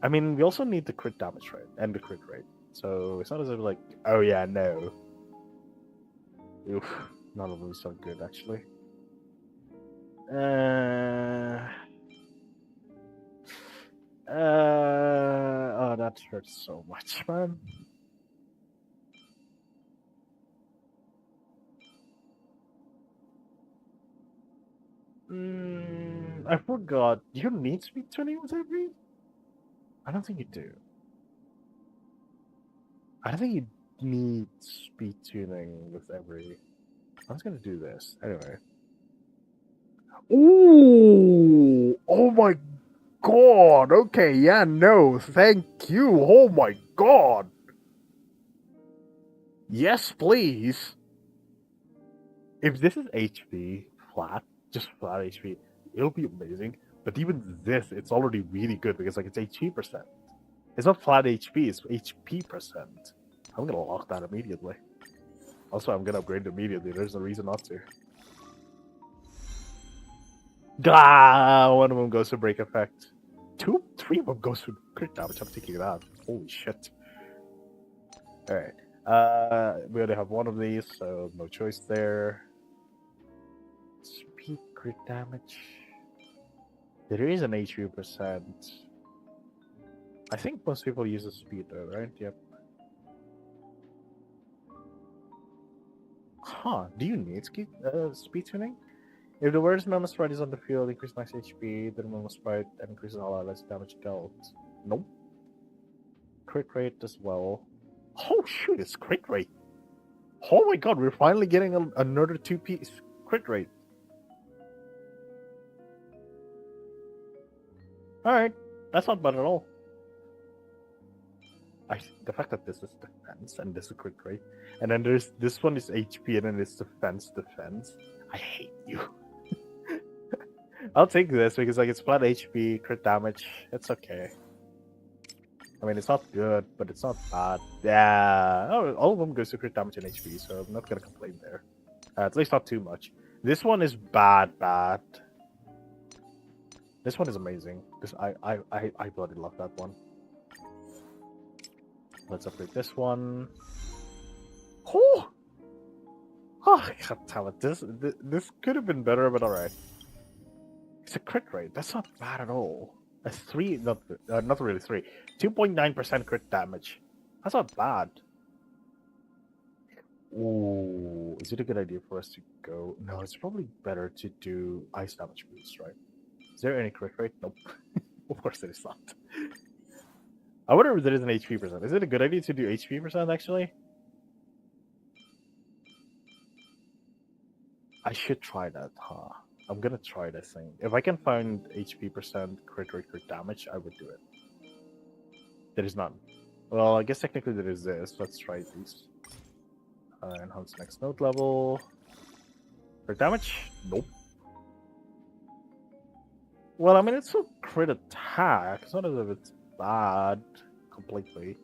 I mean, we also need the crit damage rate and the crit rate. So it's not as if like, oh yeah, no. Oof, none of them sound good actually. Oh, that hurts so much, man. I forgot. Do you need speed tuning with every? I don't think you do. I don't think you need speed tuning with every. I'm just gonna do this anyway. Ooh! Oh my god! Okay, yeah, no, thank you. Oh my god! Yes, please. If this is HP flat, just flat HP, it'll be amazing. But even this, it's already really good because like it's HP percent. It's not flat HP, it's HP percent. I'm gonna lock that immediately. Also, I'm gonna upgrade it immediately. There's no reason not to. Ah, one of them goes to break effect. Three of them goes to crit damage. I'm taking it out. Holy shit. Alright. We already have one of these, so no choice there. Speed crit damage. There is an HP percent. I think most people use the speed though, right? Yep. Huh, do you need speed tuning? If the worst normal sprite is on the field, increase max HP, the normal sprite increases all less damage dealt. Nope. Crit rate as well. Oh shoot, it's crit rate. Oh my god, we're finally getting another 2-piece crit rate. Alright, that's not bad at all. The fact that this is defense and this is crit rate, and then there's this one is HP and then it's defense. I hate you. I'll take this because like it's flat HP, crit damage. It's okay. I mean, it's not good, but it's not bad. Yeah, all of them goes to crit damage and HP, so I'm not gonna complain there. At least not too much. This one is bad. This one is amazing. This I bloody love that one. Let's upgrade this one. Oh, god damn it! This could have been better, but alright. It's a crit rate. That's not bad at all. A 3, not really 3. 2.9% crit damage. That's not bad. Ooh, is it a good idea for us to go? No, it's probably better to do ice damage boost, right? Is there any crit rate? Nope. Of course it is not. I wonder if there is an HP percent. Is it a good idea to do HP percent, actually? I should try that, huh? I'm gonna try this thing. If I can find HP percent, crit rate, crit damage, I would do it. There is none. Well, I guess technically there is this. Let's try these. Enhance next node level. Crit damage? Nope. Well, I mean, it's a crit attack. It's not as if it's bad completely.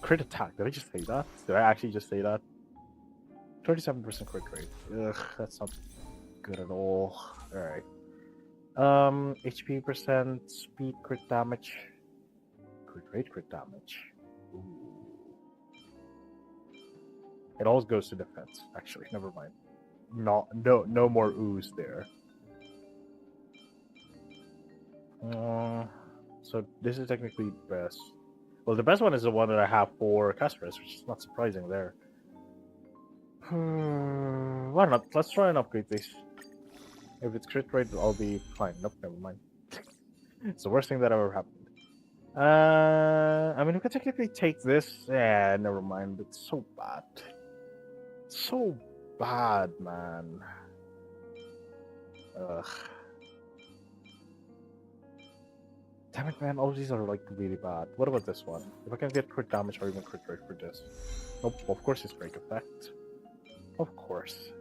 Crit attack. Did I just say that? Did I actually just say that? 37% crit rate. Ugh, that's not good at all. Alright. HP percent, speed, crit damage. Crit rate, crit damage. Ooh. It always goes to defense, actually. Never mind. No more ooze there. So this is technically best. Well, the best one is the one that I have for Casperus, which is not surprising there. Why not? Let's try and upgrade this. If it's crit rate, I'll be fine. Nope, never mind. It's the worst thing that ever happened. I mean, we could technically take this. Yeah, never mind. It's so bad. So bad, man. Ugh. Damn it, man. All these are like really bad. What about this one? If I can get crit damage or even crit rate for this. Nope, of course it's break effect. Of course.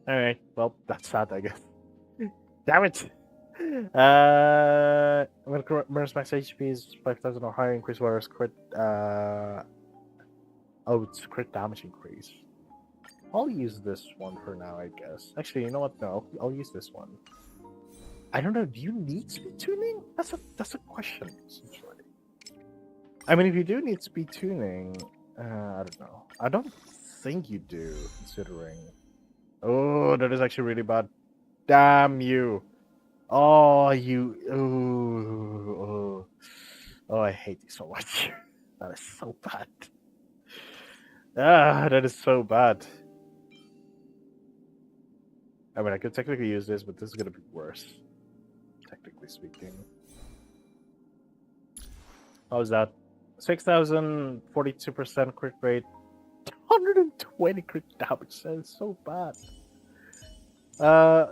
Alright, well, that's sad, I guess. Damn it! When Murder's max HP is 5,000 or higher, increase whereas crit. Oh, it's crit damage increase. I'll use this one for now, I guess. Actually, you know what? No, I'll use this one. I don't know. Do you need speed tuning? That's a question. Essentially. I mean, if you do need speed tuning, I don't know. I don't think you do, considering. Oh, that is actually really bad. Damn you! Oh, you. Oh, I hate you so much. That is so bad. That is so bad. I mean, I could technically use this, but this is gonna be worse. Technically speaking. How's that? 6,042% crit rate. 120 crit damage. That is so bad.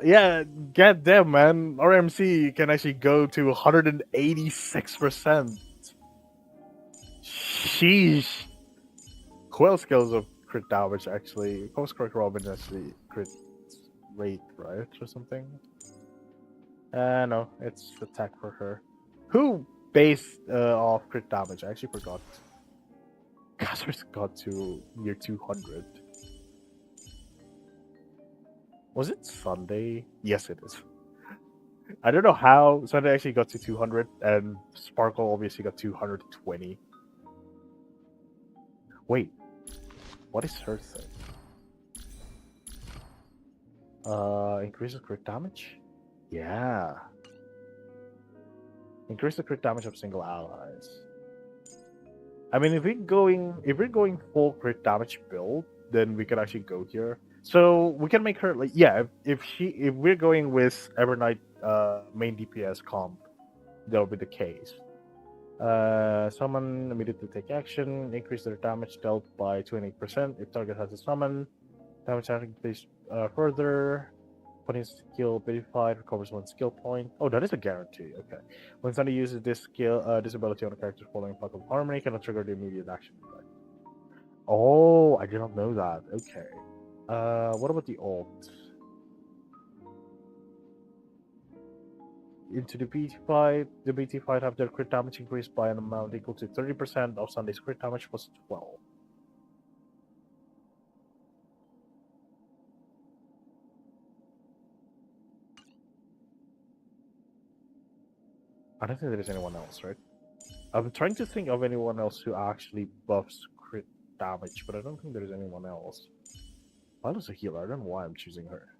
Yeah, goddamn, man. RMC can actually go to 186%. Sheesh. Who else kills of crit damage, actually? Post Correct Robin actually crit rate, right? Or something? No, it's attack for her. Who based off crit damage? I actually forgot. Casper's got to near 200. Was it Sunday? Yes, it is. I don't know how Sunday actually got to 200, and Sparkle obviously got 220. Wait, what is her thing? Increases crit damage? Yeah. Increase the crit damage of single allies. I mean, if we're going full crit damage build, then we can actually go here. So we can make her like, yeah. If we're going with Evernight main DPS comp, that'll be the case. Summon immediately take action. Increase their damage dealt by 28% if target has a summon. Damage increase further. Putting skill verified recovers one skill point. Oh, that is a guarantee. Okay. When somebody uses this skill, this ability on a character following Path of Harmony, cannot trigger the immediate action effect. Oh, I did not know that. Okay. What about the ult? Into the BT fight have their crit damage increased by an amount equal to 30% of Sunday's crit damage plus 12. I don't think there is anyone else, right? I'm trying to think of anyone else who actually buffs crit damage, but I don't think there is anyone else. Violet's a healer. I don't know why I'm choosing her.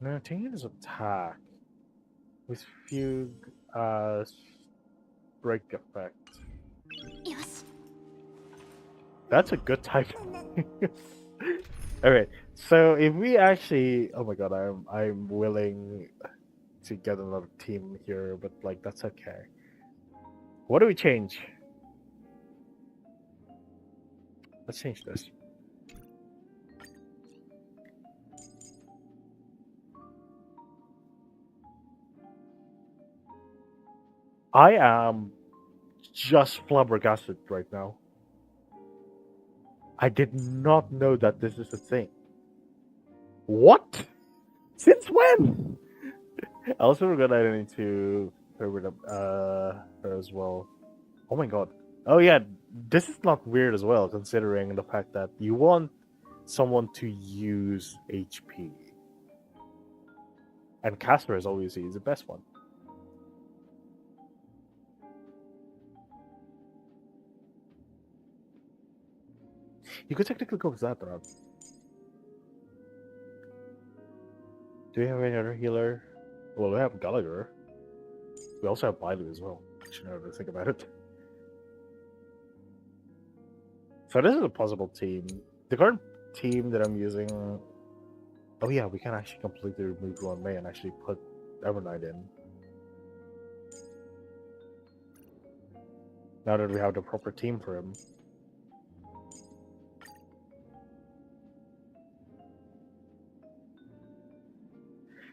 No, taking his attack with Fugue as break effect. Yes. That's a good type. Okay, so if we actually, oh my god, I'm willing to get another team here, but like that's okay. What do we change? Let's change this. I am just flabbergasted right now. I did not know that this is a thing. What? Since when? I also forgot I need to favorite her as well. Oh my god. Oh yeah, this is not weird as well, considering the fact that you want someone to use HP. And Casper is obviously the best one. You could technically go with that route. Do we have any other healer? Well, we have Gallagher. We also have Bailu as well. Actually, now that I think about it. So this is a possible team. The current team that I'm using. Oh yeah, we can actually completely remove one May and actually put Evernight in. Now that we have the proper team for him.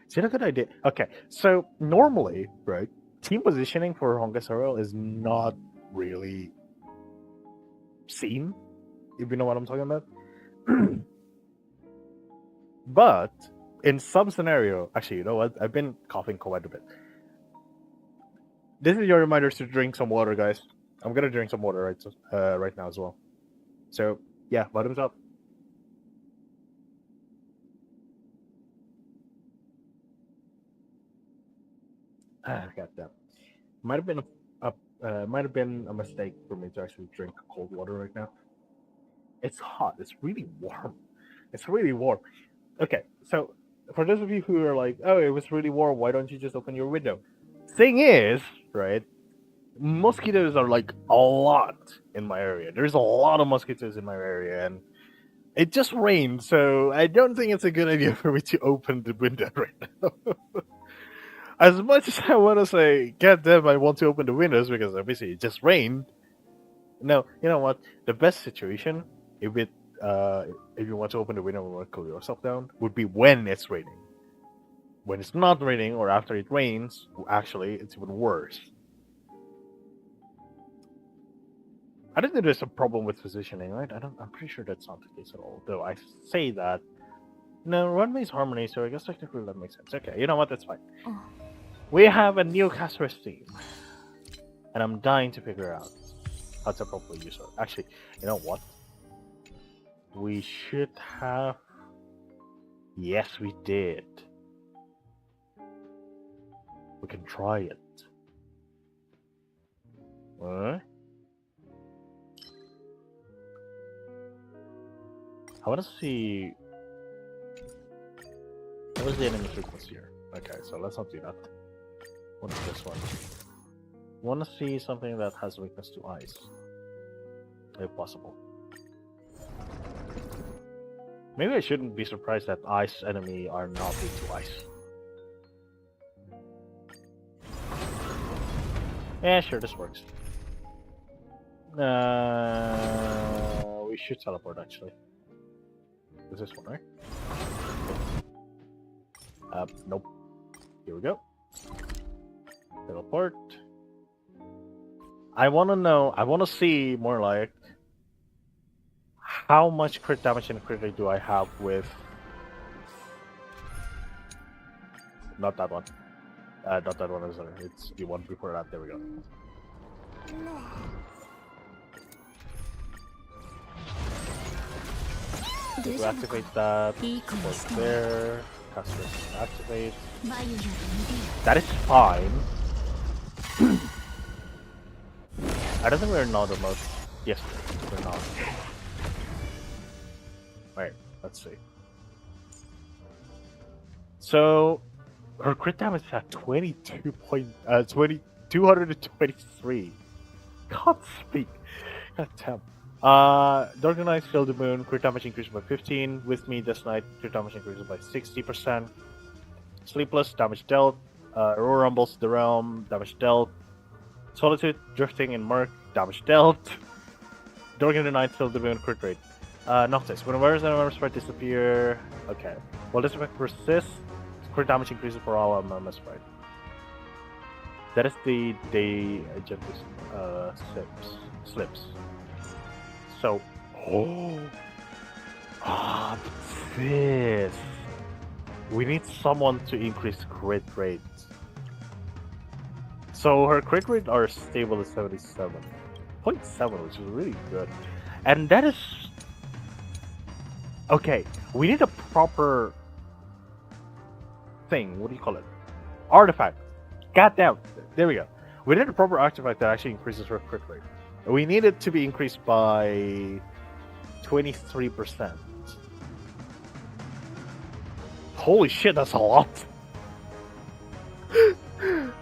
Is it a good idea? Okay, so normally, right, team positioning for Honkai Star is not really seen, if you know what I'm talking about. But in some scenario, actually, you know what? I've been coughing quite a bit. This is your reminder to drink some water, guys. I'm gonna drink some water right now as well. So yeah, bottoms up. God damn. Might have been a mistake for me to actually drink cold water right now. It's hot. It's really warm. It's really warm. Okay, so for those of you who are like, "Oh, it was really warm. Why don't you just open your window?" Thing is, right? Mosquitoes are like a lot in my area. There's a lot of mosquitoes in my area, and it just rained, so I don't think it's a good idea for me to open the window right now. As much as I want to say, God damn, I want to open the windows because obviously it just rained. No, you know what? The best situation, if you want to open the window and want to cool yourself down, would be when it's raining. When it's not raining or after it rains, actually, it's even worse. I don't think there's a problem with positioning, right? I'm pretty sure that's not the case at all. Though I say that. No, runway's harmony, so I guess technically that makes sense. Okay, you know what? That's fine. Oh. We have a new Casper's theme, and I'm dying to figure out how to properly use it. Actually, you know what? We should have. Yes, we did. We can try it. Huh? I want to see. What is the enemy frequency here? Okay, so let's not do that. What is this one? Want to see something that has weakness to ice, if possible. Maybe I shouldn't be surprised that ice enemy are not weak to ice. Yeah, sure, this works. We should teleport actually. Is this one, right? Nope. Here we go. Teleport. I want to know, I want to see more like how much crit damage and crit rate do I have with. Not that one. Not that one, is it? It's the one before that. There we go. To activate that, support there, caster activate. That is fine. I don't think we're not the most. Yes, we're not. Wait, let's see. So, her crit damage is at 223. Can't speak. God damn. Dark Knight, Fill the Moon, crit damage increases by 15. With me this night, crit damage increases by 60%. Sleepless, damage dealt. Aurora Rumbles, The Realm, damage dealt. Solitude, Drifting in Murk, damage dealt. Dark Knight, Fill the Moon, crit rate. Noctis, when wearers and armor sprite disappear. Okay. While this effect persists, crit damage increases for all armor sprite. That is the Agentis slips. So, this. We need someone to increase crit rate. So her crit rate are stable at 77.7, which is really good. And that is okay. We need a proper thing. What do you call it? Artifact. Goddamn. There we go. We need a proper artifact that actually increases her crit rate. We need it to be increased by 23%. Holy shit, that's a lot.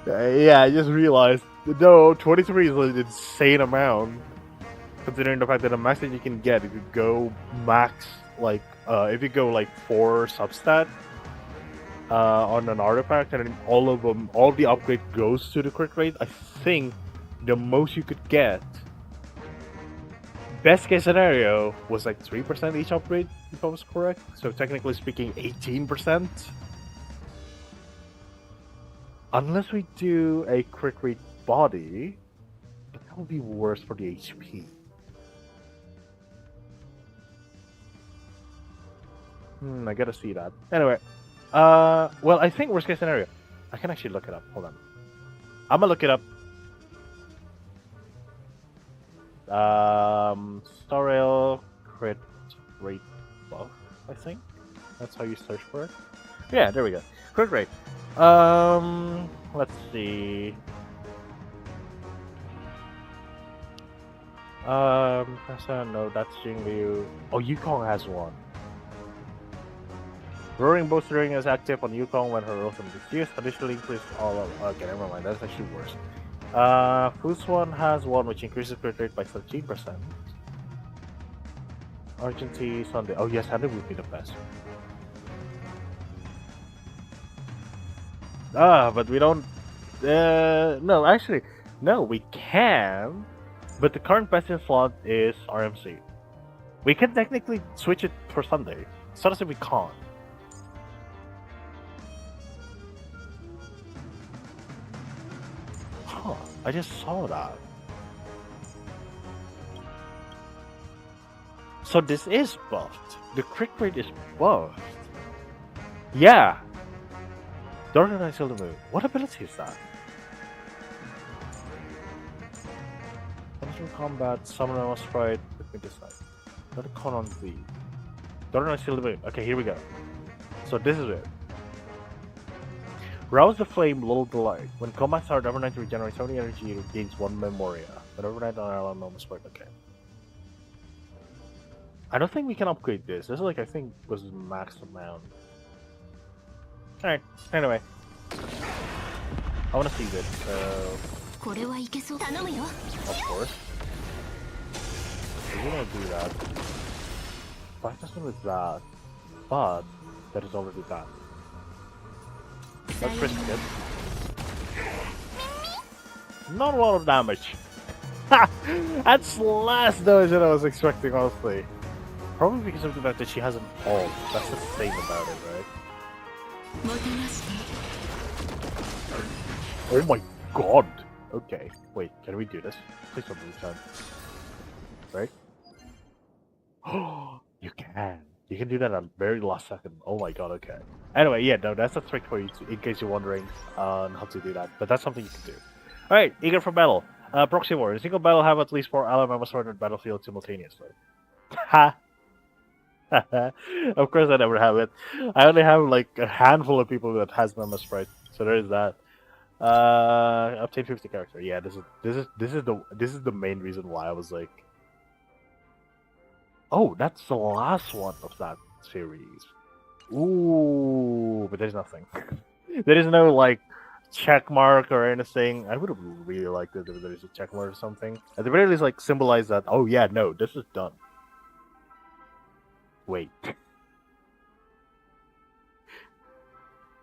Yeah, I just realized No, 23 is an insane amount, considering the fact that the max that you can get if you go max, like, if you go like 4 substat on an artifact, and then all of the upgrade goes to the crit rate, I think the most you could get, best case scenario, was like 3% each upgrade, if I was correct. So technically speaking, 18%. Unless we do a crit rate body, but that would be worse for the HP. I gotta see that. Anyway, well, I think worst case scenario, I can actually look it up. Hold on, I'm gonna look it up. Starrail crit rate buff. I think that's how you search for it. Yeah, there we go. Crit rate. Let's see. No, that's Jingliu. Oh, Yukong has one. Roaring Bolstering is active on Yukong when her ultimate is used. Additionally, increase all of. Okay, never mind. That's actually worse. Fuswan has one which increases crit rate by 13%. Argentine Sunday. Oh yes, Sunday would be the best. But we don't. No, actually, no, we can. But the current best in slot is RMC. We can technically switch it for Sunday. So to say we can't. Huh, I just saw that. So this is buffed. The crit rate is buffed. Yeah. Dark Knight Silver Moon. What ability is that? Punishment combat, summon a sprite, let me decide. Not a con on Z. Dark Knight Silver Moon. Okay, here we go. So this is it. Rouse the Flame, Little Delight. When combat starts, Evernight regenerates 70 energy and gains 1 Memoria. But Evernight on our normal sprite, okay. I don't think we can upgrade this. This is like, I think, was the max amount. Alright, anyway. I wanna see this, so... Of course. We're gonna do that. 5% with that. But, that is already that. Let's risk it. Not a lot of damage. Ha! That's less damage than I was expecting, honestly. Probably because of the fact that she has an ult. That's the thing about it, right? Oh my god! Okay, wait, can we do this? Please don't lose time. Right? Oh, you can. You can do that at the very last second. Oh my god, okay. Anyway, yeah, no, that's a trick for you, in case you're wondering on how to do that. But that's something you can do. Alright, eager for battle. Proxy war. In a single battle, have at least 4 ally members on the battlefield simultaneously. Ha! Of course I never have it. I only have like a handful of people that has Mama Sprite. So there is that. Obtain 50 character. Yeah, this is the main reason why I was like, oh, that's the last one of that series. Ooh, but there's nothing. There is no like check mark or anything. I would have really liked it if there's a check mark or something. At the very least, like symbolize that. Oh yeah, no, this is done. Wait.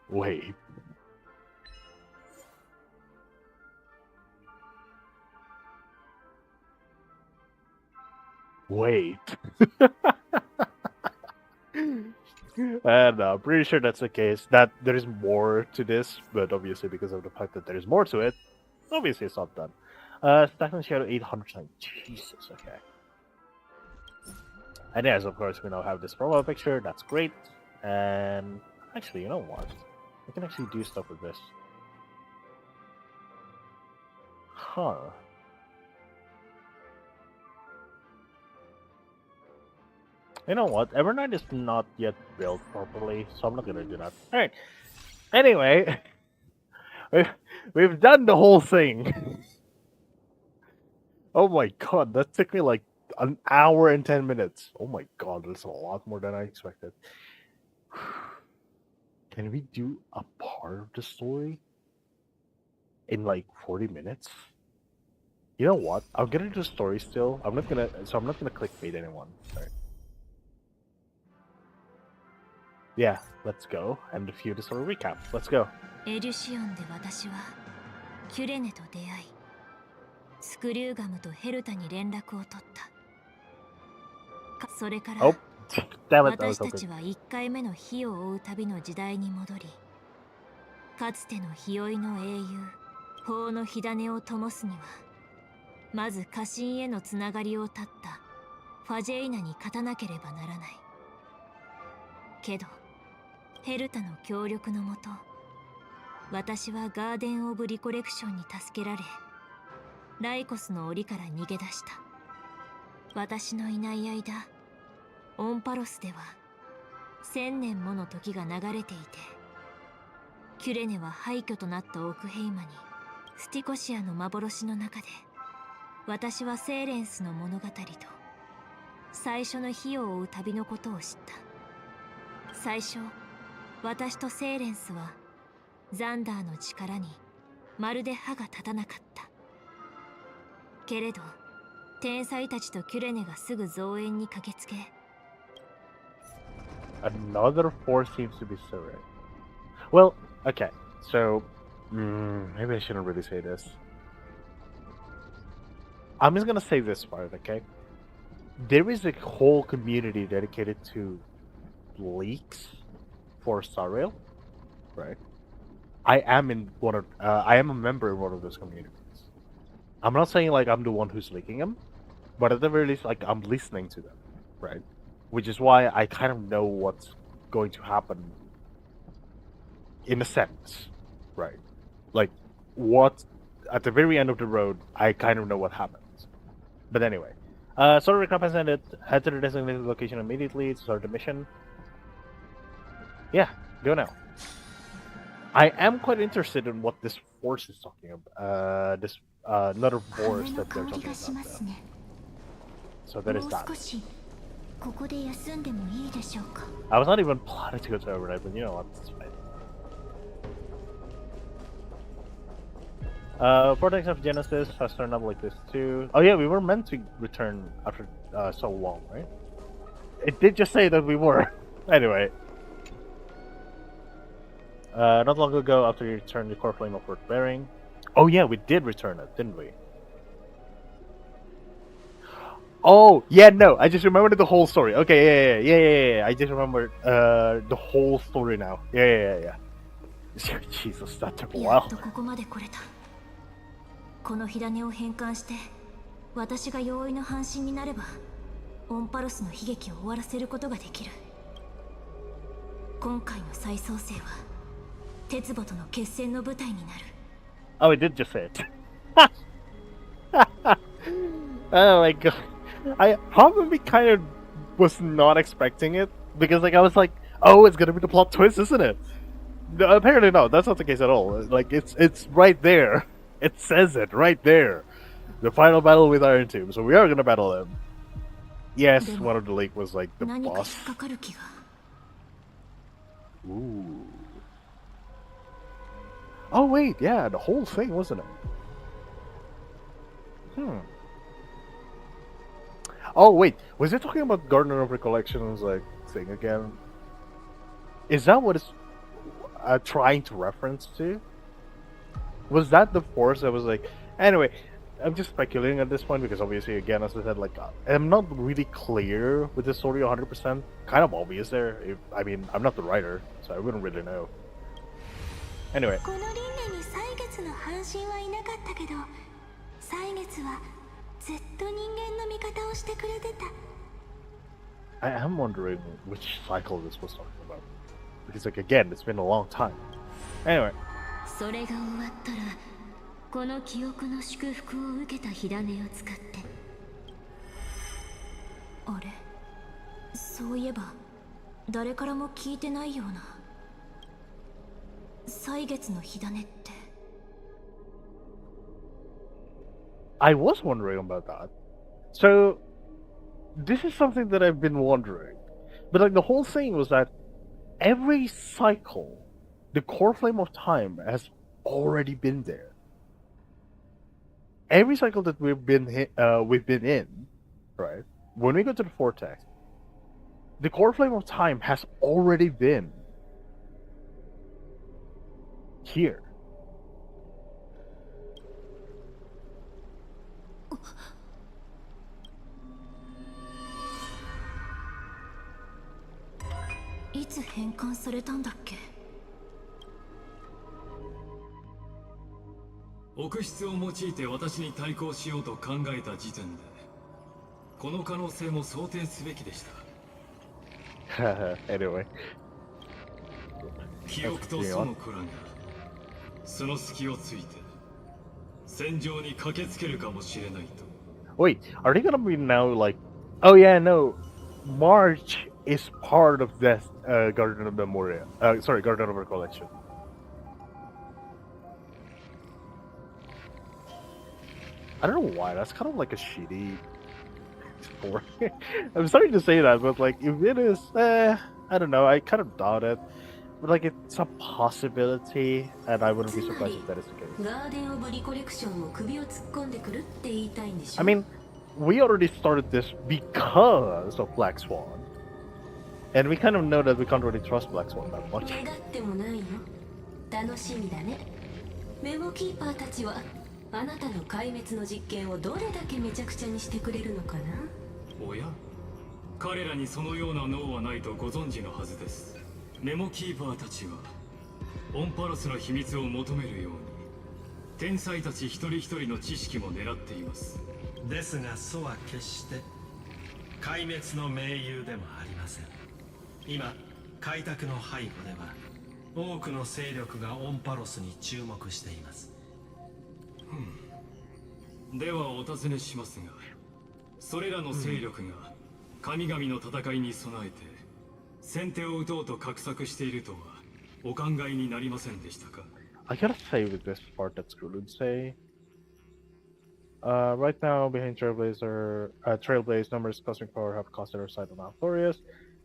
Wait. Wait. And I'm pretty sure that's the case. That there is more to this, but obviously because of the fact that there is more to it, obviously it's not done. Stackman Shadow 800%. Jesus, okay. And yes, of course, we now have this profile picture. That's great. And actually, you know what? We can actually do stuff with this. Huh. You know what? Evernight is not yet built properly, so I'm not gonna do that. Alright. Anyway, we've done the whole thing. Oh my god, that took me like an hour and 10 minutes. Oh my god, that's a lot more than I expected. Can we do a part of the story? in like 40 minutes. You know what? I'm gonna do the story still. I'm not gonna clickbait anyone. Sorry. Yeah, let's go and review the story recap. Let's go. エリュシオンで私はキュレネと出会い、スクリューガムとヘルタに連絡を取った。それから Oh, damn it! That 私 was たち open. は1回目の火を追う旅の時代に戻り、かつての日酔いの英雄法の火種を灯すにはまず家臣へのつながりを断ったファジェイナに勝たなければならない。けどヘルタの協力のもと、私はガーデン・オブ・リコレクションに助けられ、ライコスの檻から逃げ出した。私のいない間、オンパロスでは1000年もの時が流れていて、キュレネは廃墟となったオクヘイマにスティコシアの幻の中で、私はセーレンスの物語と最初の火を追う旅のことを知った。最初、私とセーレンスはザンダーの力にまるで歯が立たなかった。けれど天才たちとキュレネがすぐ増援に駆けつけ、 Another force seems to be stirring. Well, okay, so maybe I shouldn't really say this. I'm just gonna say this part, okay? There is a whole community dedicated to leaks for Star Rail, right? I am a member in one of those communities. I'm not saying like I'm the one who's leaking them, but at the very least, like I'm listening to them, right? Which is why I kind of know what's going to happen in a sense, right? Like what at the very end of the road, I kind of know what happens. But anyway, story recap has ended. Head to the designated location immediately to start the mission. Yeah, go now. I am quite interested in what this force is talking about. This another force that they're talking about. So that is that. I was not even planning to go to Evernight, but you know what? It's fine. Vortex of Genesis has turned up like this too. Oh yeah, we were meant to return after so long, right? It did just say that we were. Anyway. Not long ago, after you returned the core flame of Worth Bearing. Oh yeah, we did return it, didn't we? Oh yeah, no, I just remembered the whole story. Okay, yeah. I just remembered the whole story now. Yeah. Jesus, that took a while. この火種を変換して私が容易の半身になればオンパロスの悲劇を終わらせることができる。今回の再創生は鉄母との決戦の舞台になる。 Oh, it did just say it. Oh my god. I probably kind of was not expecting it because like I was like, oh, it's gonna be the plot twist, isn't it? No, apparently no, that's not the case at all. Like it's right there. It says it right there. The final battle with Iron Tomb. So we are gonna battle them. Yes, one of the league was like the boss. Ooh. Oh wait, yeah, the whole thing, wasn't it? Oh wait, was it talking about Gardener of Recollections like thing again? Is that what it's trying to reference to? Was that the force that was like... Anyway, I'm just speculating at this point because obviously, again, as I said, like I'm not really clear with the story 100%. Kind of obvious there. I mean, I'm not the writer, so I wouldn't really know. Anyway. I am wondering which cycle this was talking about. Because like again, it's been a long time. Anyway. それが終わったらこの記憶の祝福を受けた火種を使って。あれ、そういえば誰からも聞いてないような。歳月の火種って。 I was wondering about that. So this is something that I've been wondering. But like the whole thing was that every cycle, the core flame of time has already been there. every cycle that we've been in, right? When we go to the vortex, the core flame of time has already been here. Anyway. 記憶とその子らがその隙をついて戦場に駆けつけるかもしれないと。 Wait, are they gonna be now like? Oh yeah, no. March is part of this Garden of Memoria. Sorry, Garden of Recollection. I don't know why. That's kind of like a shitty story. I'm sorry to say that, but like, if it is, I don't know. I kind of doubt it. But like, it's a possibility, and I wouldn't be surprised if that is the case. I mean, we already started this because of Black Swan. And we kind of know that we can't really trust Black Swan that much. あなたの壊滅の実験をどれだけめちゃくちゃにしてくれるのかな。おや、彼らにそのような脳はないとご存知のはずです。メモキーパーたちはオンパロスの秘密を求めるように天才たち一人一人の知識も狙っています。ですがソは決して壊滅の盟友でもありません。今開拓の背後では多くの勢力がオンパロスに注目しています。ではお尋ねしますが、それらの勢力が神々の戦いに備えて先手を打とうと画策しているとはお考えになりませんでしたか？ I gotta say with this part that Screw would say. Right now, behind Trailblaze, numbers cosmic power have cost their side on Amphoreus.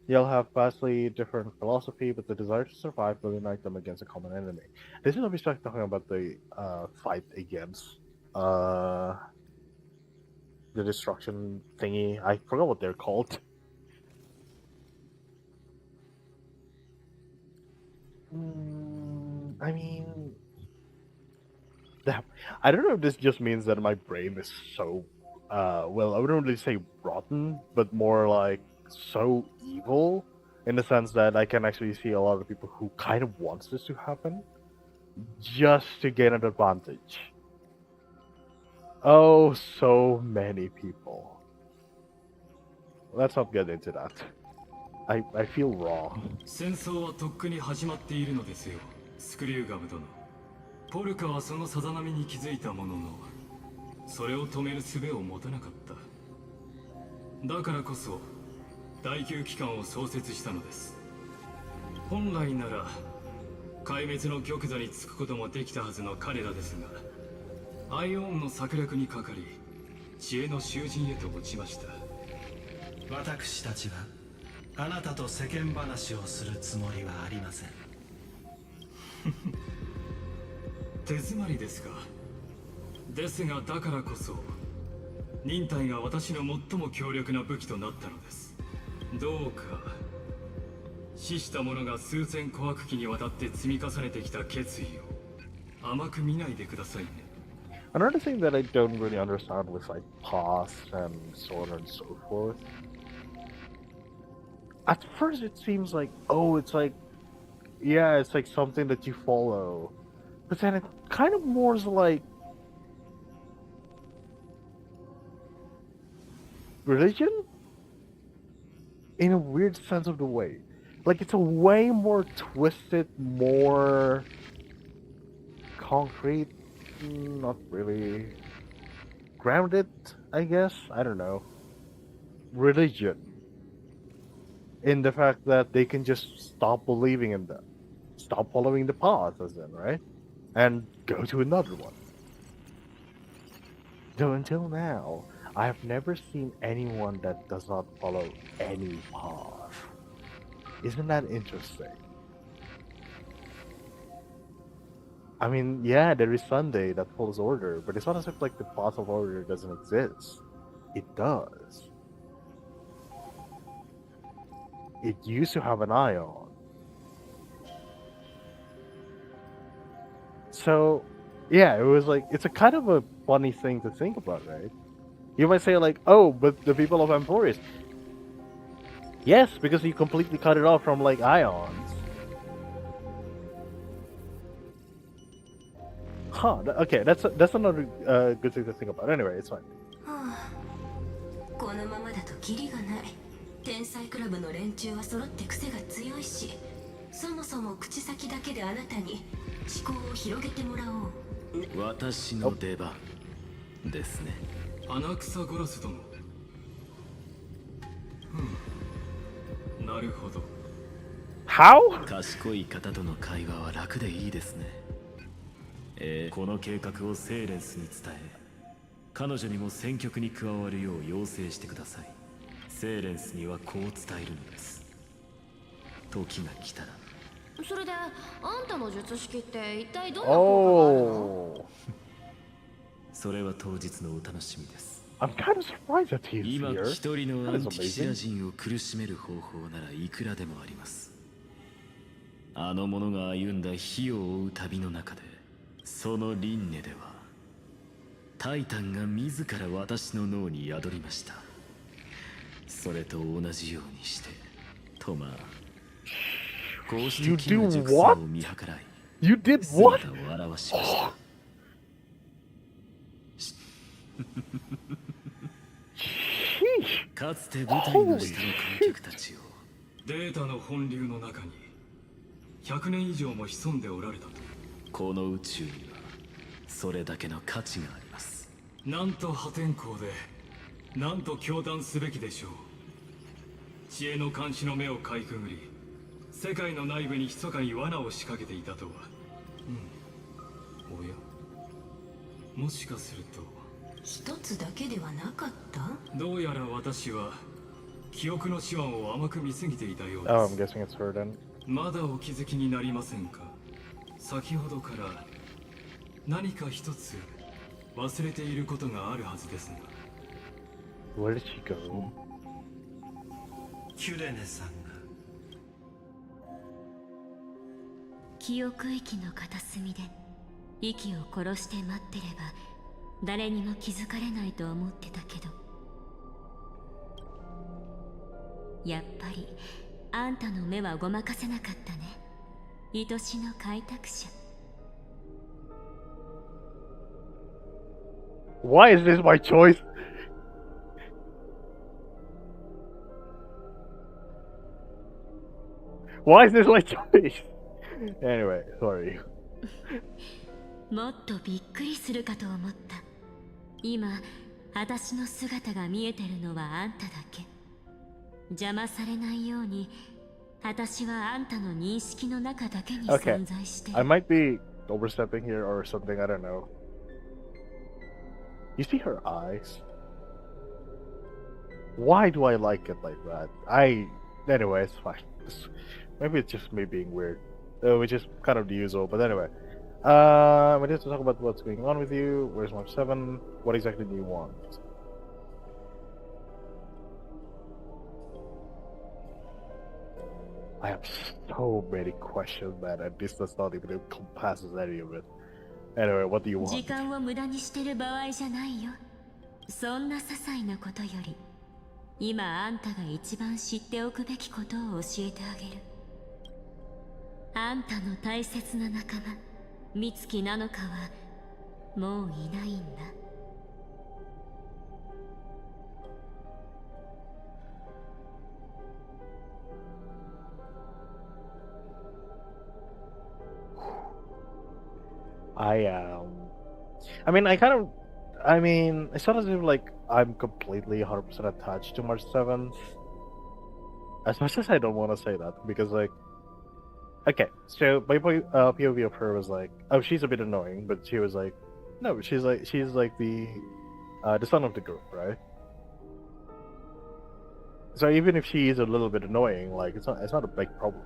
They'll have vastly different philosophy, but the desire to survive will unite them against a common enemy. This is obviously talking about the fight against the destruction thingy. I forgot what they're called. I mean, I don't know if this just means that my brain is so, well, I wouldn't really say rotten, but more like so evil, in the sense that I can actually see a lot of people who kind of wants this to happen, just to gain an advantage. Oh, so many people. Let's not get into that. I feel raw. 戦争はとっくに始まっているのですよ、スクリューガム殿。ポルカはそのさざ波に気づいたものの、それを止める術を持たなかった。だからこそ第9機関を創設したのです。本来なら壊滅の玉座につくこともできたはずの彼らですが、アイオンの策略にかかり知恵の囚人へと落ちました。私たちはあなたと世間話をするつもりはありません。手詰まりですか。ですがだからこそ忍耐が私の最も強力な武器となったのです。どうか死した者が数千古悪期にわたって積み重ねてきた決意を甘く見ないでくださいね。Another thing that I don't really understand with like past and so on and so forth. At first it seems like, oh, it's like, yeah, it's like something that you follow. But then it kind of more is like religion? In a weird sense of the way. Like it's a way more twisted, more concrete, not really grounded, I guess. I don't know. Religion. In the fact that they can just stop believing in them. Stop following the path, as in, right? And go to another one. Though until now, I have never seen anyone that does not follow any path. Isn't that interesting? I mean, yeah, there is Sunday that follows order, but it's not as if like the path of order doesn't exist. It does. It used to have an ion. So, yeah, it was like it's a kind of a funny thing to think about, right? You might say like, oh, but the people of Amphoreus. Yes, because you completely cut it off from like ions. Huh? Okay, that's another good thing to think about. Anyway, it's fine. このままだとキリがない。天才クラブの連中は揃って癖が強いし、そもそも口先だけであなたに思考を広げてもらおう。私の出番ですね。穴草ゴロス殿。なるほど。How? 賢い方との会話は楽でいいですね。この計画をセーレンスに伝え、彼女にも戦局に加わるよう要請してください。セーレンスにはこう伝えるのです。時が来たら。それで、あんたの術式って一体どんな効果があるの？それは当日のお楽しみです。I'm kind of surprised that he's 今 here. 一人のア That ン is ティキシラ amazing. 人を苦しめる方法ならいくらでもあります。あの者が歩んだ火を追う旅の中で、その輪廻ではタイタンが自ら私の脳に宿りました。それと同じようにしてとまあこうして木の熟成を見計らい You did what? 姿を現しました。かつて舞台の下の観客たちをデータの本流の中に100年以上も潜んでおられたと。この宇宙にはそれだけの価値があります。なんと破天荒で、なんと驚嘆すべきでしょう。知恵の監視の目をかいくぐり、世界の内部に密かに罠を仕掛けていたとは。おや、もしかすると一つだけではなかった？どうやら私は記憶の手腕を甘く見すぎていたよう Oh, I'm です。 guessing it's her then. まだお気づきになりませんか？先ほどから何か一つ忘れていることがあるはずですが。 Where did she go? キュレネさんが記憶域の片隅で息を殺して待ってれば誰にも気づかれないと思ってたけど、やっぱりあんたの目はごまかせなかったね、愛しの開拓者。 Why is this my choice? Why is this my choice? Anyway, sorry. もっとびっくりするかと思った。今、私の姿が見えてるのはあんただけ。邪魔されないように、私はあんたの認識の中だけに Okay, 存在してる。 I might be overstepping here or something, I don't know. You see her eyes? Why do I like it like that? Anyway, it's fine. Maybe it's just me being weird. Which is kind of the usual, but anyway. We need to talk about what's going on with you. Where's March 7? What exactly do you want? I have so many questions, man, and this does not even encompass any of it. Anyway, what do you 時 want? 間を無駄にしてる場合じゃないよ。そんな些細なことより、今あんたが一番知っておくべきことを教えてあげる。あんたの大切な仲間、美月なのかはもういないんだ。I mean, it's not as if like I'm completely 100% attached to March 7th. As much as I don't want to say that, because like, okay, so my POV of her was like, oh, she's a bit annoying, but she was like, no, she's like the son of the group, right? So even if she is a little bit annoying, like it's not a big problem.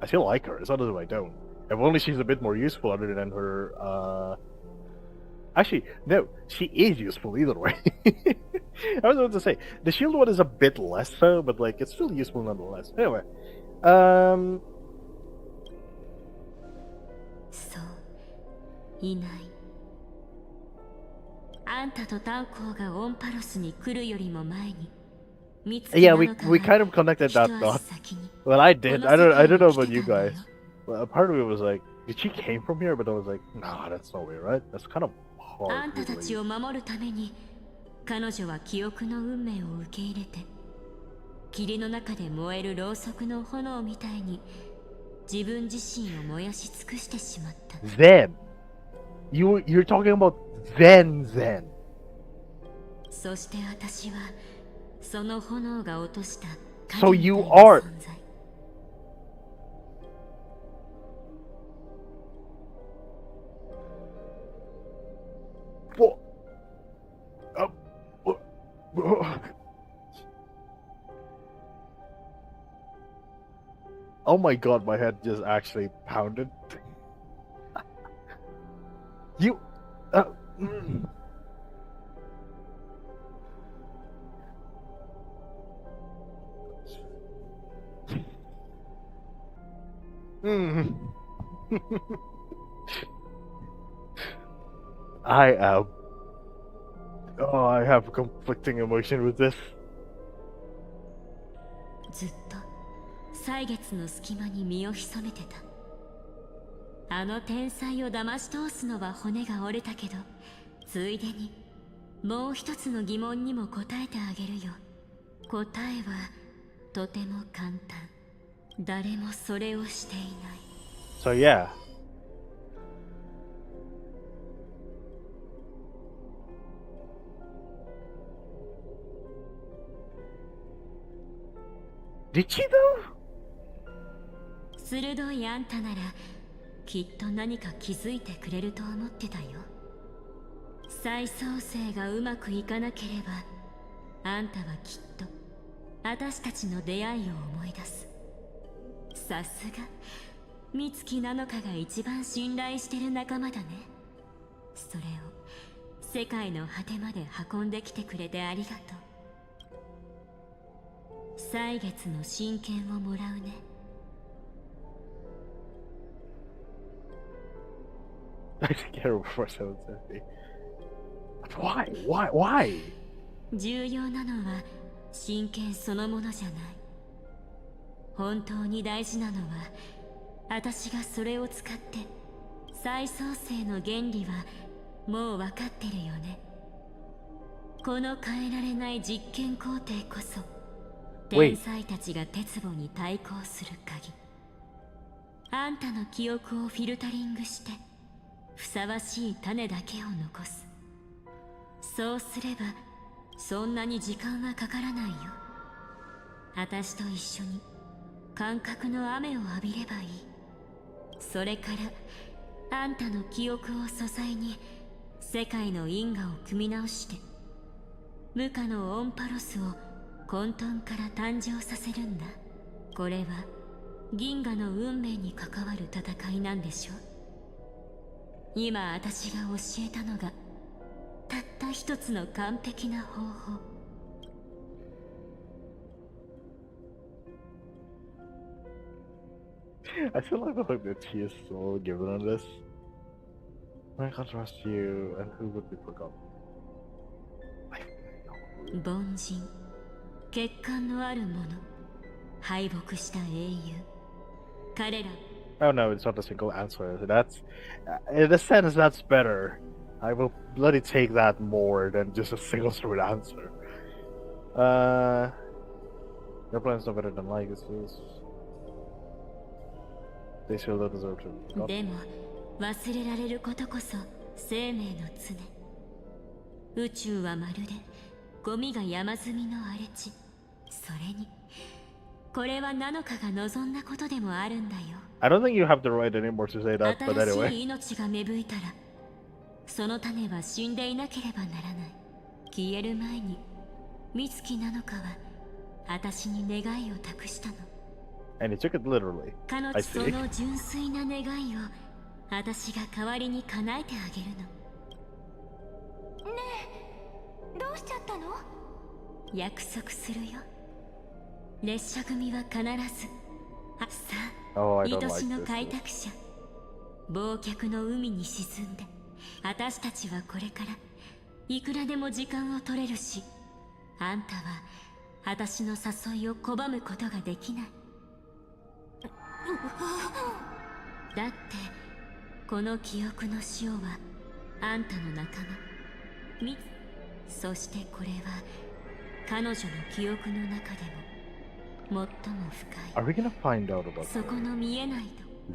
I still like her. It's not as if I don't. If only she's a bit more useful other than her, Actually, no, she is useful either way. I was about to say, the shield one is a bit less so, but like, it's still useful nonetheless. Anyway, そういない。あんたとタウコーがオンパロスに来るよりも前に、見つけ yeah, た we のかは we kind of connected 一 that 足 thought. 先に Well, I did. I don't know about you この世界に来てたんだよ。 guys. Well, a part of me was like, did she came from here? But I was like, nah, that's no way, right? That's kind of あ hard んた to たち believe. を守るために彼女は記憶の運命を受け入れて霧の中で燃えるろうそくの炎みたいに自分自身を燃やし尽くしてしまった。 Zen. You're talking about Zen. そして私はその炎が落とした So you 影みたいな are- 存在。 What? Oh my god, my head just actually pounded. You. Mm. Mm. I am. Oh, I have conflicting emotion with this. ずっと歳月の隙間に身を潜めてた。あの天才を騙し通すのは骨が折れたけど、ついでにもう一つの疑問にも答えてあげるよ。答えはとても簡単。誰もそれをしていない。 So yeah. Did she though? 鋭いあんたならきっと何か気づいてくれると思ってたよ。再創生がうまくいかなければあんたはきっと私たちの出会いを思い出す。さすが美月なのかが一番信頼してる仲間だね。それを世界の果てまで運んできてくれてありがとう。歳月の真剣をもらうね。 I can't remember what I was saying. But why? 重要なのは真剣そのものじゃない。本当に大事なのは私がそれを使って再創生の原理はもう分かってるよね。この変えられない実験工程こそ天才たちが鉄棒に対抗する鍵。あんたの記憶をフィルタリングしてふさわしい種だけを残す。そうすればそんなに時間はかからないよ。私と一緒に感覚の雨を浴びればいい。それからあんたの記憶を素材に世界の因果を組み直して無価のオンパロスを混沌から誕生させるんだ。これは銀河の運命に関わる戦いなんでしょ。今私が教えたのがたった一つの完璧な方法。 I still like the fact that she is so given on this. I can't trust you, and who would be forgotten? 凡人、欠陥のある者、敗北した英雄。彼ら Oh no, it's not a single answer. That's, in a sense, that's better. I will bloody take that more than just a single straight answer. Your plan's no better than Legacy's. They still don't deserve to be forgotten. でも忘れられることこそ生命の常。宇宙はまるでゴミが山積みの荒れ地。それにこれはナノカが望んだことでもあるんだよ。 I don't think you have the right anymore to say that, but 新し anyway. い命が芽吹いたらその種は死んでいなければならない。消える前に美月なのかは私に願いを託したの。And he took it literally. 彼 I 女そ see. の純粋な願いを私が代わりに叶えてあげるの。ねえ、どうしちゃったの？約束するよ。列車組は必ず。さあ、 Oh, I 愛 don't し like の this. 開拓者、忘却の海に沈んで、私たちはこれからいくらでも時間を取れるし、あんたは私の誘いを拒むことができない。だってこの記憶の塩はあんたの仲間そしてこれは彼女の記憶の中でも最も深 Are we gonna find out about い、そこの見えない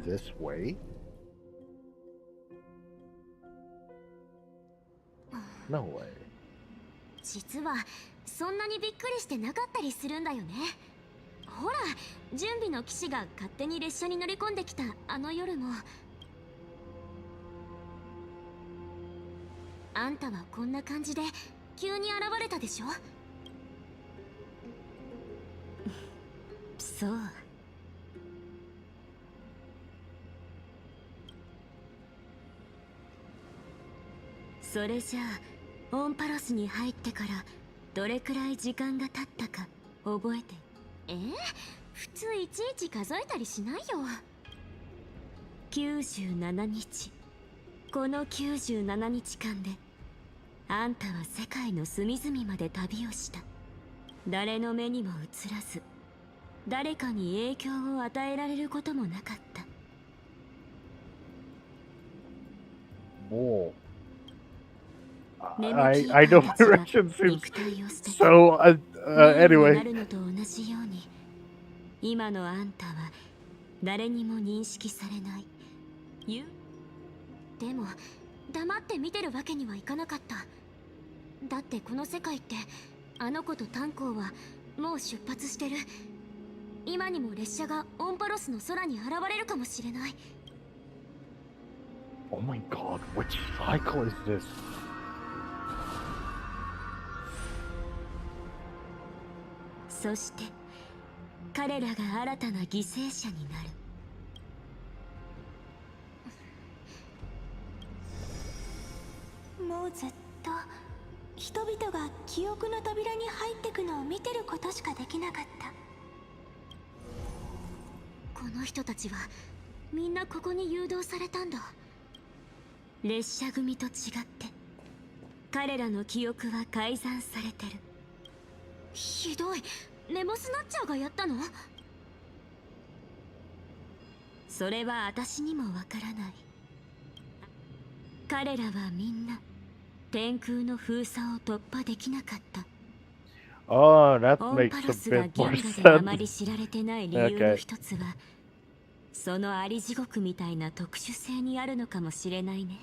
と this way? No way. 実はそんなにびっくりしてなかったりするんだよね。ほら、準備の騎士が勝手に列車に乗り込んできたあの夜も、あんたはこんな感じで急に現れたでしょ。そう。それじゃあオンパロスに入ってからどれくらい時間が経ったか覚えて。普通いちいち数えたりしないよ。97日。この97日間であんたは世界の隅々まで旅をした。誰の目にも映らず、誰かに影響を与えられることもなかった。Whoa. I know my Russian seems so. Anyway. なるのと同じように、今のあんたは誰にも認識されない。でも黙って見てるわけにはいかなかった。だってこの世界ってあの子と炭鉱はもう出発してる。今にも列車がオンパロスの空に現れるかもしれない。 Oh my god, which cycle is this? そして彼らが新たな犠牲者になる。もうずっと人々が記憶の扉に入ってくのを見てることしかできなかった。この人たちはみんなここに誘導されたんだ。列車組と違って彼らの記憶は改ざんされてる。ひどい。ネモスナッチャーがやったの？それは私にもわからない。彼らはみんな天空の封鎖を突破できなかった。 Oh, that オン makes パ a ロスが bit 銀 more 河であま sense. り知られてない理由の一つは、そのあり地獄みたいな特殊性にあるのかもしれないね。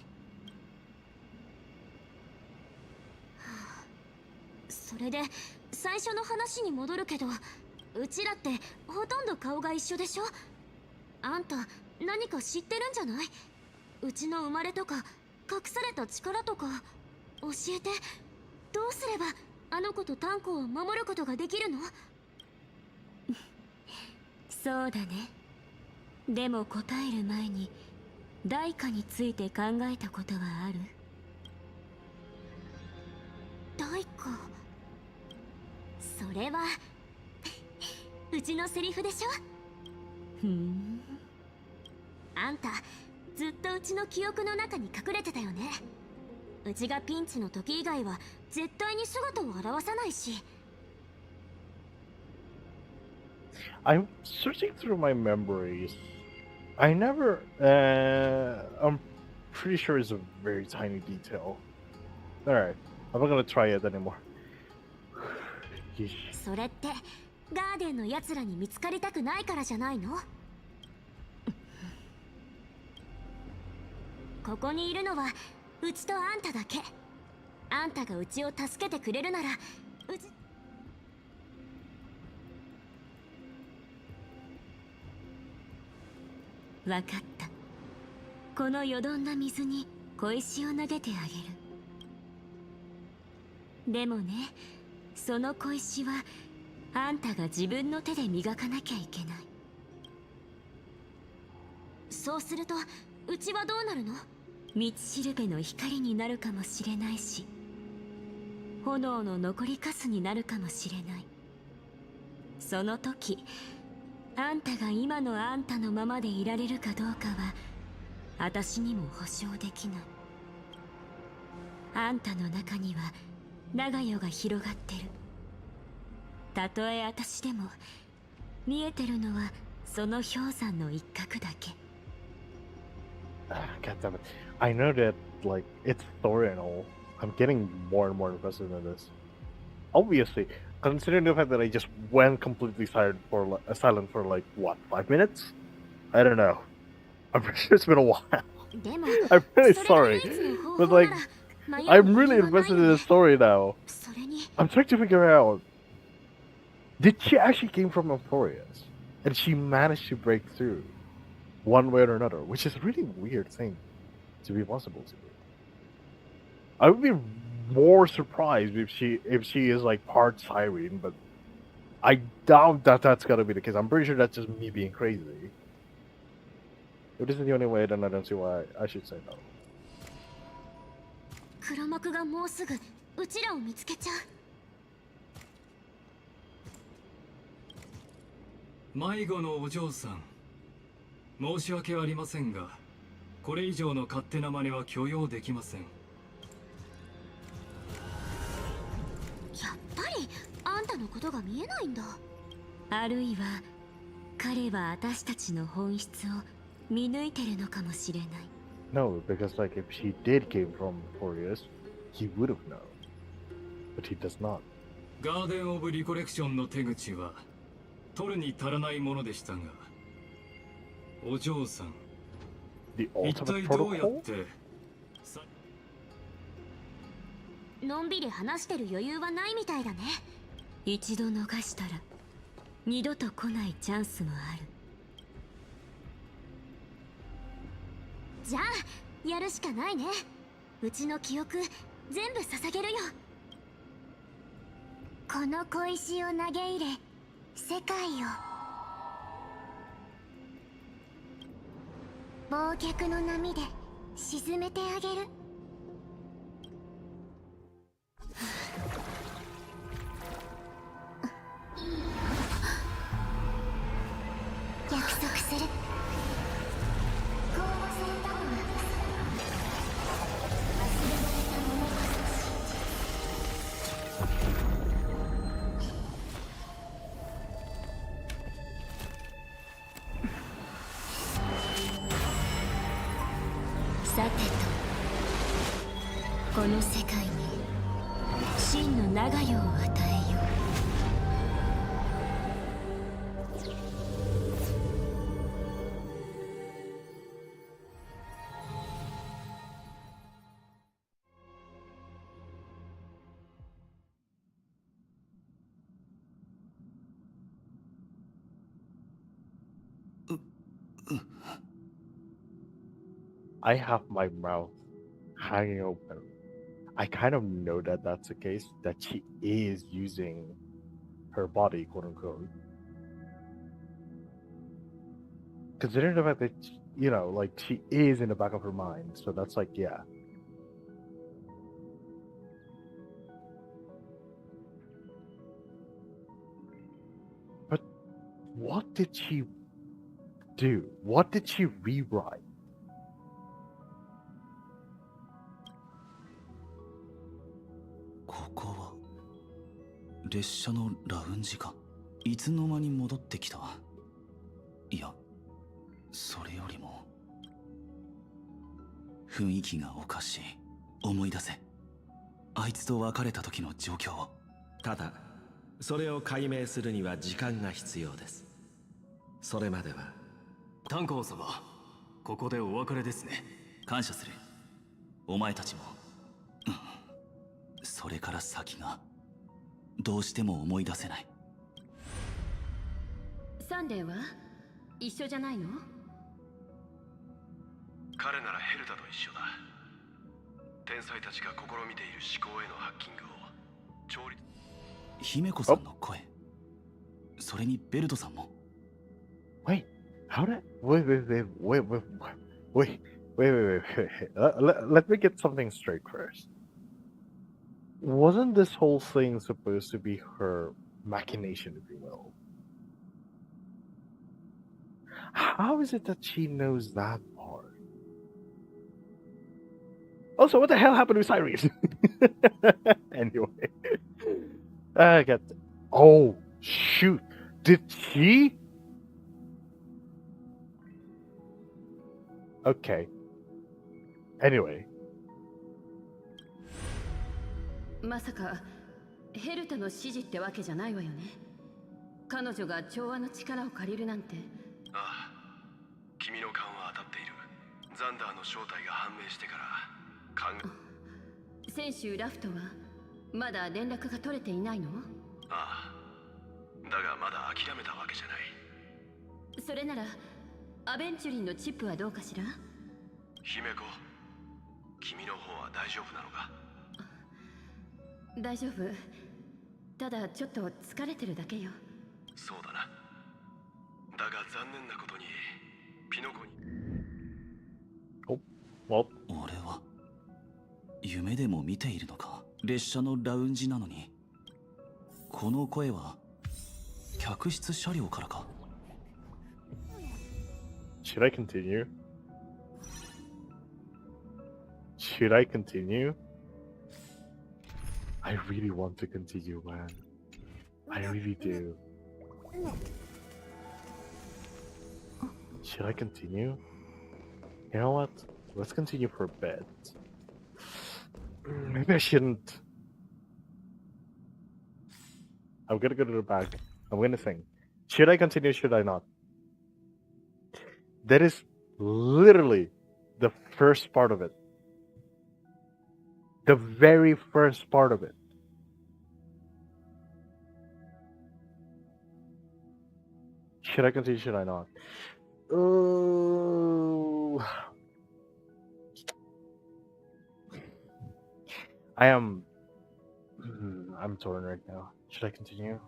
それで最初の話に戻るけど、うちらってほとんど顔が一緒でしょ。あんた何か知ってるんじゃない？うちの生まれとか隠された力とか教えて。どうすればあの子と炭鉱を守ることができるの？そうだね。でも答える前に代価について考えたことはある？代価？それはうちのセリフでしょ。ふん。あんたずっとうちの記憶の中に隠れてたよね。うちがピンチの時以外は絶対に姿を現さないし。 I'm searching through my memories. I never. I'm pretty sure it's a very tiny detail. Alright, I'm not gonna try it anymore. それってガーデンの奴らに見つかりたくないからじゃないの？ここにいるのはうちとあんただけ。あんたがうちを助けてくれるならうち。わかった。このよどんだ水に小石を投げてあげる。でもね、その小石はあんたが自分の手で磨かなきゃいけない。そうするとうちはどうなるの？道しるべの光になるかもしれないし、炎の残りかすになるかもしれない。その時あんたが今のあんたのままでいられるかどうかは私にも保証できない。あんたの中には長代が広がってる。たとえ私でも見えてるのはその氷山の一角だけ。God damn it. I know that, like, it's story and all. I'm getting more and more invested in this. Obviously, considering the fact that I just went completely silent for like, what, 5 minutes? I don't know. I'm pretty sure it's been a while. でも I'm really それが sorry. 唯一の方 But, 法 like, なら迷う I'm 理 really 由はない invested よ in ね。 the story now. それに I'm trying to figure out, did she actually came from Amphoreus? And she managed to break through one way or another, which is a really weird thing to be possible to do. I would be more surprised if she is like part siren, but I doubt that that's gonna be the case. I'm pretty sure that's just me being crazy. If this is the only way, then I don't see why I should say no. 黒幕がもうすぐうちらを見つけちゃう。迷子のお嬢さん、申し訳ありませんが、これ以上の勝手な真似は許容できません。やっぱりあんたのことが見えないんだ。あるいは彼は私たちの本質を見抜いてるのかもしれない。 No, because like if she did came from Amphoreus, he would have known. But he does not. ガーデン・オブ・リコレクションの手口は取るに足らないものでしたが、お嬢さん、 The 一 ultimate 体どうやっ protocol? てのんびり話してる余裕はないみたいだね。一度逃したら二度と来ないチャンスもある。じゃあやるしかないね。うちの記憶全部捧げるよ。この小石を投げ入れ世界を忘却の波で沈めてあげる。約束する。さてと、この世界に真の長代を与えよう。I have my mouth hanging open. I kind of know that that's the case, that she is using her body, quote unquote. Considering the fact that, you know, like, she is in the back of her mind, so that's like, yeah. But what did she do? What did she rewrite? ここは列車のラウンジか。いつの間に戻ってきた。いや、それよりも雰囲気がおかしい。思い出せ、あいつと別れた時の状況を。ただそれを解明するには時間が必要です。それまでは。炭鉱様、ここでお別れですね。感謝する。お前たちも。それから先がどうしても思い出せない。サンデーは一緒じゃないの？彼ならヘルダと一緒だ。天才たちが試みている思考へのハッキングを調律。姫子さんの声。それにベルトさんも。Wait, How did wait. Let me get something straight first. Wasn't this whole thing supposed to be her machination, if you will? How is it that she knows that part? Also, what the hell happened with Cyrus? Anyway, I got. Oh shoot! Did she? Okay. Anyway, まさかヘルタの指示ってわけじゃないわよね。彼女が調和の力を借りるなんて。ああ、君の勘は当たっている。ザンダーの正体が判明してから選手ラフとはまだ連絡が取れていないの？ああ、だがまだ諦めたわけじゃない。それならアベンチュリンのチップはどうかしら？姫子、君の方は大丈夫なのか？大丈夫。ただちょっと疲れてるだけよ。そうだな。だが残念なことにピノコに。well, 俺は夢でも見ているのか。列車のラウンジなのに。この声は客室車両からか。 should I continue? Should I continue? I really want to continue, man. I really do. Should I continue? You know what? Let's continue for a bit. Maybe I shouldn't. I'm gonna go to the back. I'm gonna think. Should I continue? Should I not? That is literally the first part of it. The very first part of it. Should I continue? Should I not? I'm torn right now. Should I continue?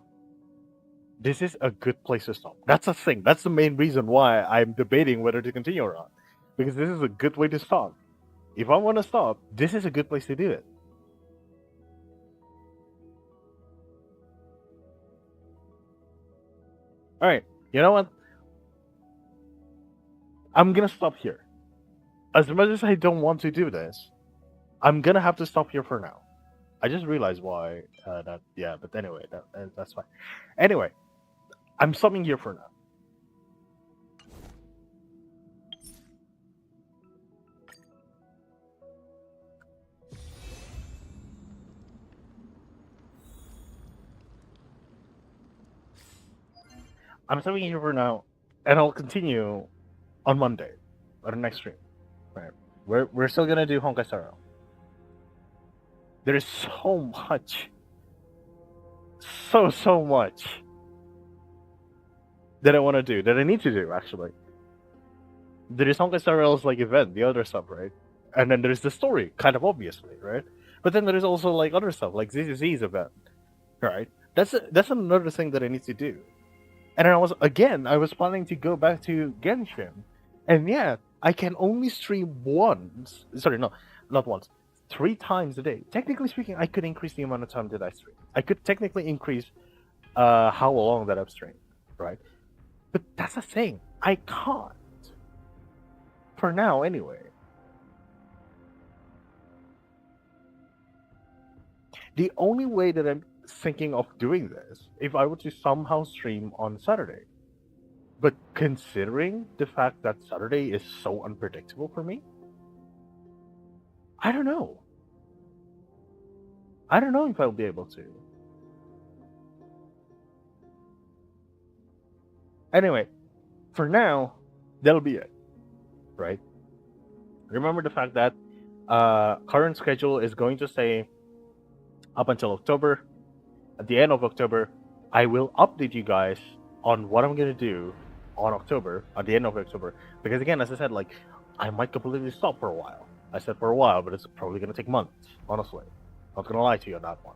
This is a good place to stop. That's the thing. That's the main reason why I'm debating whether to continue or not. Because this is a good way to stop. If I want to stop, this is a good place to do it. Alright, you know what? I'm gonna stop here. As much as I don't want to do this, I'm gonna have to stop here for now. I just realized why but anyway, that's fine. Anyway, I'm stopping here for now. I'm stopping here for now, and I'll continue on Monday, or the next stream. Right? We're still gonna do Honkai Star Rail. There is so much, so much that I want to do, that I need to do actually. There is Honkai Star Rail's like event, the other stuff, right? And then there's the story, kind of obviously, right? But then there is also like other stuff, like ZZZ's event, right? That's another thing that I need to do. And then I was planning to go back to Genshin, and yeah, I can only stream once. Sorry, no, not once. 3 times a day. Technically speaking, I could increase the amount of time that I stream. I could technically increase how long that I've streamed, right? But that's the thing. I can't. For now, anyway. The only way that I'm thinking of doing this, if I were to somehow stream on Saturday. But considering the fact that Saturday is so unpredictable for me, I don't know. I don't know if I'll be able to. Anyway, for now, that'll be it. Right? Remember the fact that current schedule is going to stay up until October. At the end of October, I will update you guys on what I'm going to do on October, at the end of October. Because again, as I said, like, I might completely stop for a while. I said for a while, but it's probably going to take months, honestly. Not going to lie to you on that one.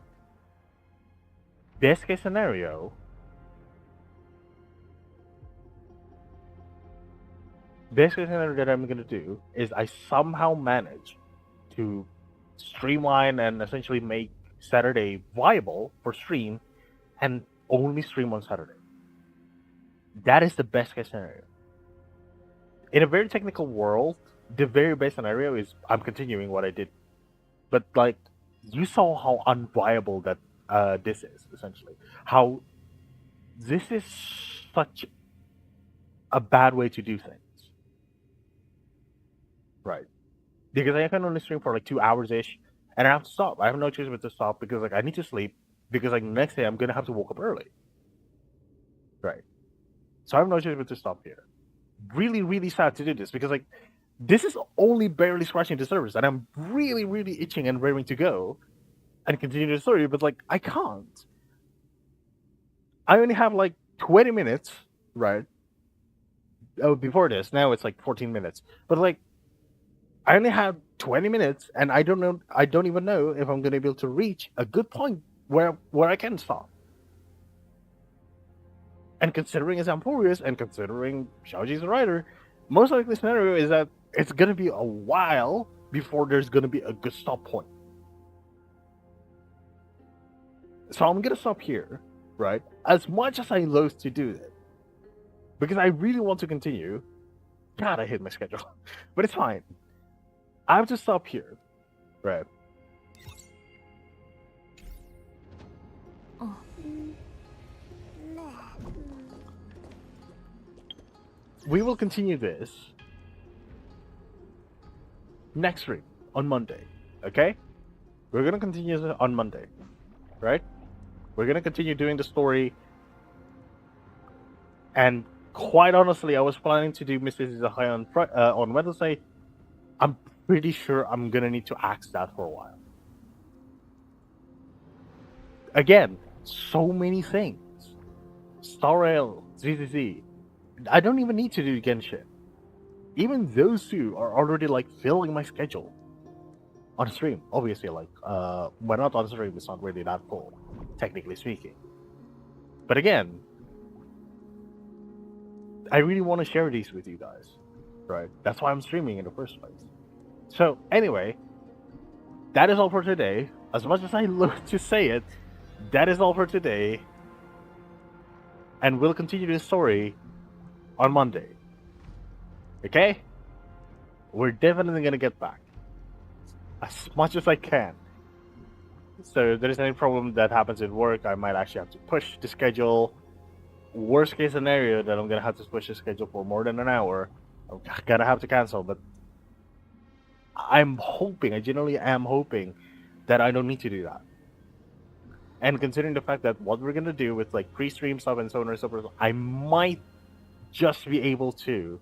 Best case scenario, best case scenario that I'm gonna do is I somehow manage to streamline and essentially make Saturday viable for stream and only stream on Saturday. That is the best case scenario. In a very technical world, the very best scenario is I'm continuing what I did. But like, you saw how unviable that this is, essentially. How this is such a bad way to do things. Right. Because I can only stream for like 2 hours ish, and I have to stop. I have no choice but to stop because like I need to sleep because like next day I'm gonna have to wake up early. Right. So I have no choice but to stop here. Really, really sad to do this because like this is only barely scratching the surface, and I'm really, really itching and raring to go and continue the story, but like I can't. I only have like 20 minutes, right? Oh, before this, now it's like 14 minutes. But like I only have 20 minutes, and I don't know. I don't even know if I'm gonna be able to reach a good point where I can stop. And considering it's Amphoreus, and considering Xiaoji's a writer, most likely scenario is that it's gonna be a while before there's gonna be a good stop point. So I'm gonna stop here, right? As much as I loathe to do it, because I really want to continue. God, I hate my schedule, but it's fine. I have to stop here, right? Oh. We will continue this next stream on Monday, okay? We're gonna continue this on Monday, right? We're gonna continue doing the story, and quite honestly, I was planning to do Mrs. Izahaya on Wednesday. I'm pretty sure I'm gonna need to axe that for a while. Again, so many things. Star Rail, ZZZ. I don't even need to do Genshin. Even those two are already like filling my schedule on stream. Obviously, like when not on stream, it's not really that full, technically speaking. But again, I really want to share these with you guys, right? That's why I'm streaming in the first place. So anyway, that is all for today. As much as I love to say it, that is all for today. And we'll continue this story on Monday. Okay? We're definitely gonna get back. As much as I can. So if there's any problem that happens at work, I might actually have to push the schedule. Worst case scenario that I'm gonna have to push the schedule for more than an hour. I'm gonna have to cancel, but I'm hoping, I genuinely am hoping that I don't need to do that. And considering the fact that what we're gonna do with like pre-stream stuff and so on and so forth, I might just be able to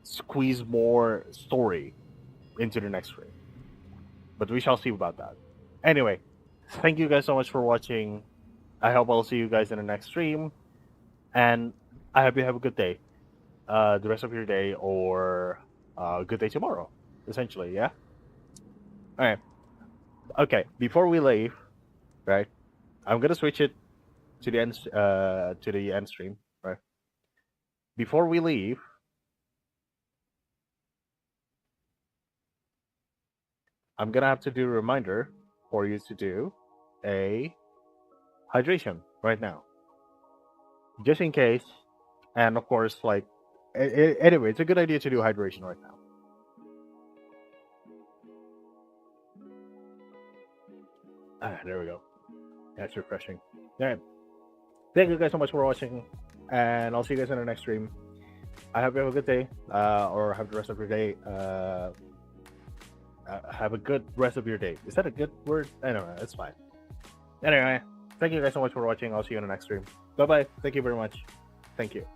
squeeze more story into the next stream. But we shall see about that. Anyway, thank you guys so much for watching. I hope I'll see you guys in the next stream. And I hope you have a good day. The rest of your day, or a good day tomorrow, essentially, yeah? Alright. Okay, before we leave, right, I'm gonna switch it to the end stream, right? Before we leave, I'm gonna have to do a reminder for you to do a hydration right now, just in case. And of course, like anyway, it's a good idea to do hydration right now. There we go. That's refreshing. Alright. Thank you guys so much for watching, and I'll see you guys in the next stream. I hope you have a good day, or have the rest of your day. Have a good rest of your day. Is that a good word? I don't know. It's fine. Anyway, thank you guys so much for watching. I'll see you in the next stream. Bye bye. Thank you very much. Thank you.